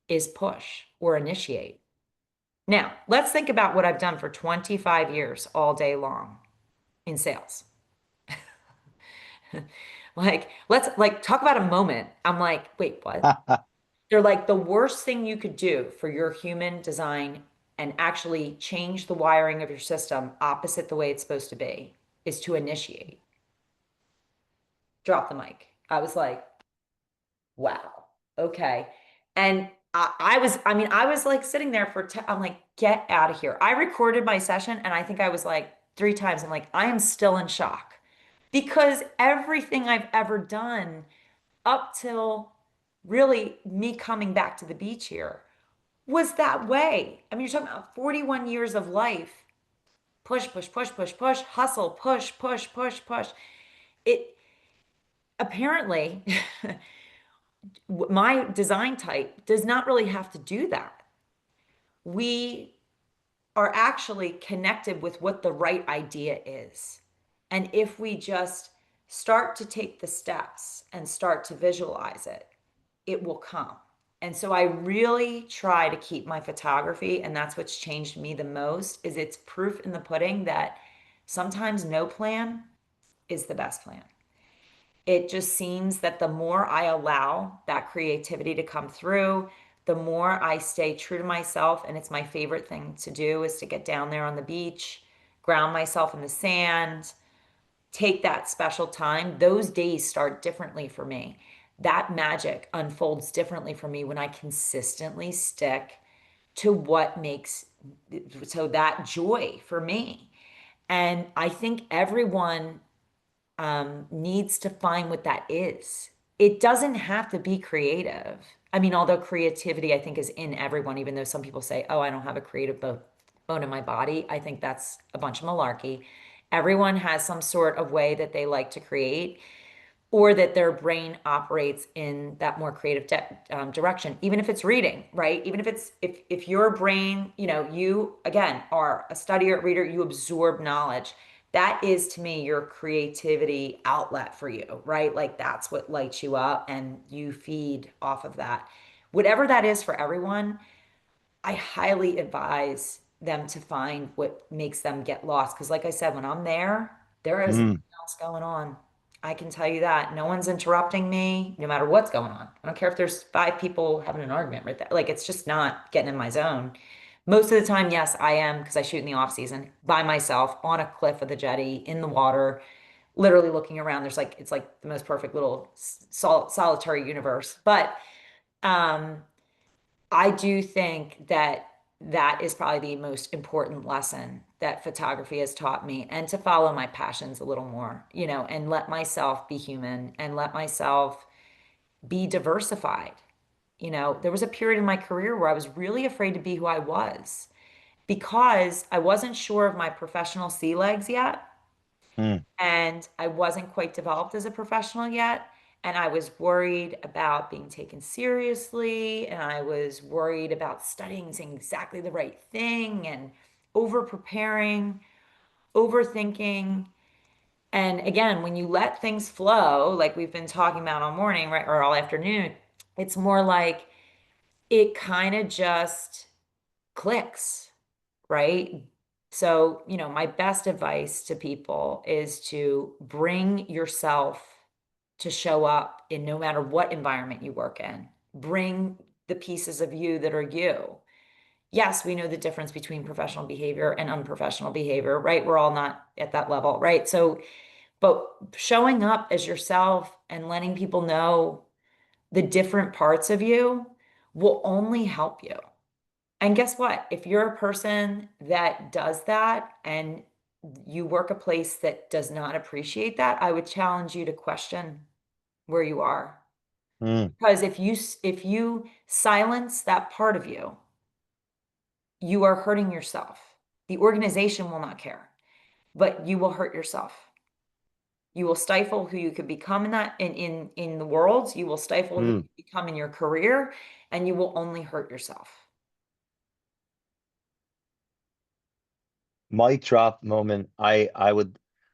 is push or initiate. Now, let's think about what I've done for 25 years all day long in sales. Like, let's like talk about a moment. I'm like, wait, what? They're like the worst thing you could do for your human design and actually change the wiring of your system opposite the way it's supposed to be is to initiate. Drop the mic. I was like, wow, okay. And I was like sitting there I'm like, get out of here. I recorded my session and I think I was like three times. I'm like, I am still in shock because everything I've ever done up till really me coming back to the beach here was that way. I mean, you're talking about 41 years of life. Push, push, push, push, push, hustle, push, push, push, push. It apparently, my design type does not really have to do that. We are actually connected with what the right idea is. And if we just start to take the steps and start to visualize it, it will come. And so I really try to keep my photography, and that's what's changed me the most, is it's proof in the pudding that sometimes no plan is the best plan. It just seems that the more I allow that creativity to come through, the more I stay true to myself. And it's my favorite thing to do is to get down there on the beach, ground myself in the sand, take that special time. Those days start differently for me. That magic unfolds differently for me when I consistently stick to what makes so that joy for me. And I think everyone needs to find what that is. It doesn't have to be creative. I mean, although creativity, I think, is in everyone, even though some people say, oh, I don't have a creative bone in my body. I think that's a bunch of malarkey. Everyone has some sort of way that they like to create or that their brain operates in that more creative direction, even if it's reading, right? Even if it's if your brain, you again are a studier, reader, you absorb knowledge. That is to me your creativity outlet for you, right? Like that's what lights you up and you feed off of that. Whatever that is for everyone, I highly advise them to find what makes them get lost. Because, like I said, when I'm there, there is nothing Mm. else going on. I can tell you that. No one's interrupting me, no matter what's going on. I don't care if there's five people having an argument right there. Like, it's just not getting in my zone. Most of the time, yes, I am, because I shoot in the off season by myself on a cliff of the jetty in the water, literally looking around. It's like the most perfect little solitary universe. But, um, I do think that that is probably the most important lesson that photography has taught me, and to follow my passions a little more, and let myself be human and let myself be diversified. There was a period in my career where I was really afraid to be who I was because I wasn't sure of my professional sea legs yet. Mm. And I wasn't quite developed as a professional yet. And I was worried about being taken seriously. And I was worried about studying, saying exactly the right thing and over preparing, overthinking. And again, when you let things flow, like we've been talking about all morning, right, or all afternoon, it's more like it kind of just clicks, right? So, my best advice to people is to bring yourself to show up in no matter what environment you work in. Bring the pieces of you that are you. Yes, we know the difference between professional behavior and unprofessional behavior, right? We're all not at that level, right? So, but showing up as yourself and letting people know the different parts of you will only help you. And guess what? If you're a person that does that and you work a place that does not appreciate that, I would challenge you to question where you are. Mm, Because if you silence that part of you, you are hurting yourself. The organization will not care, but you will hurt yourself. You will stifle who you could become in that in the world. You will stifle who mm. you become in your career, and you will only hurt yourself. Mic drop moment. I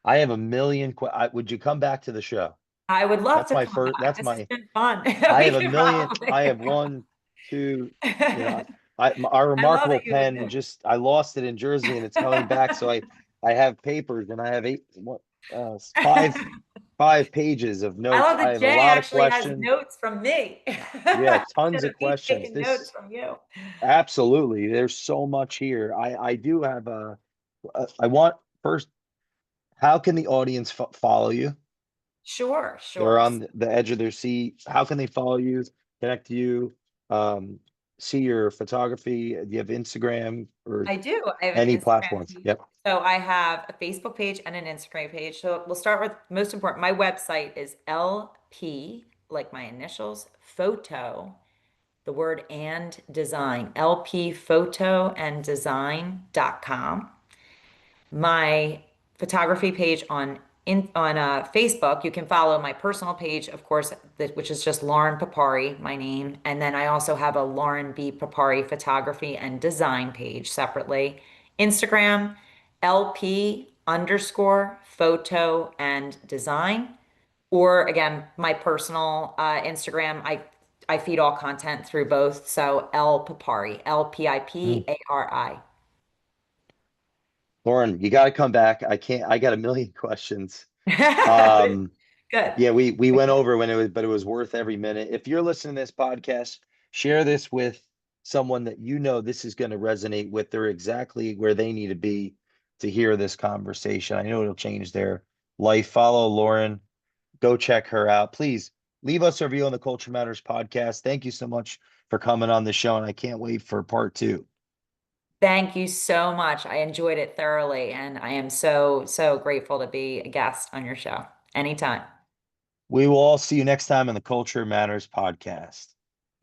have a million would you come back to the show? I would love That's to my come first, back. that's This has my, been fun. I We have a could million, I probably. have one, two, you know, our I love remarkable that you have a pen bit. just, I lost it in Jersey and it's coming back. So I have papers and I have uh, five, five pages of I notes. love I that have a Jay lot of actually has questions. notes from me Yeah, instead tons of of me questions. taking notes This, from you. absolutely. There's so much here. I do have I want first, how can the audience follow you? Sure, They're sure. on the edge of their seat. How can they follow you, connect to you, um, see your photography? Do you have Instagram or I do. I have an any Instagram platforms? page. Yep. So I have a Facebook page and an Instagram page. So we'll start with most important. My website is LP, like my initials, photo, the word and design, lpphotoanddesign.com. My photography page on Facebook. You can follow my personal page, of course, which is just Lauren Pipari, my name, and then I also have a Lauren B. Pipari photography and design page separately. Instagram, LP underscore photo and design, or again, my personal Instagram. I feed all content through both, so L Pipari, Mm. LPIPARI. Lauren, you got to come back. I can't, I got a million questions. Um, Good. yeah, we went over when it was, but it was worth every minute. If you're listening to this podcast, share this with someone that you know this is going to resonate with. They're exactly where they need to be to hear this conversation. I know it'll change their life. Follow Lauren. Go check her out. Please leave us a review on the Culture Matters podcast. Thank you so much for coming on the show, and I can't wait for part two. Thank you so much. I enjoyed it thoroughly, and I am so, so grateful to be a guest on your show. Anytime. We will all see you next time on the Culture Matters podcast.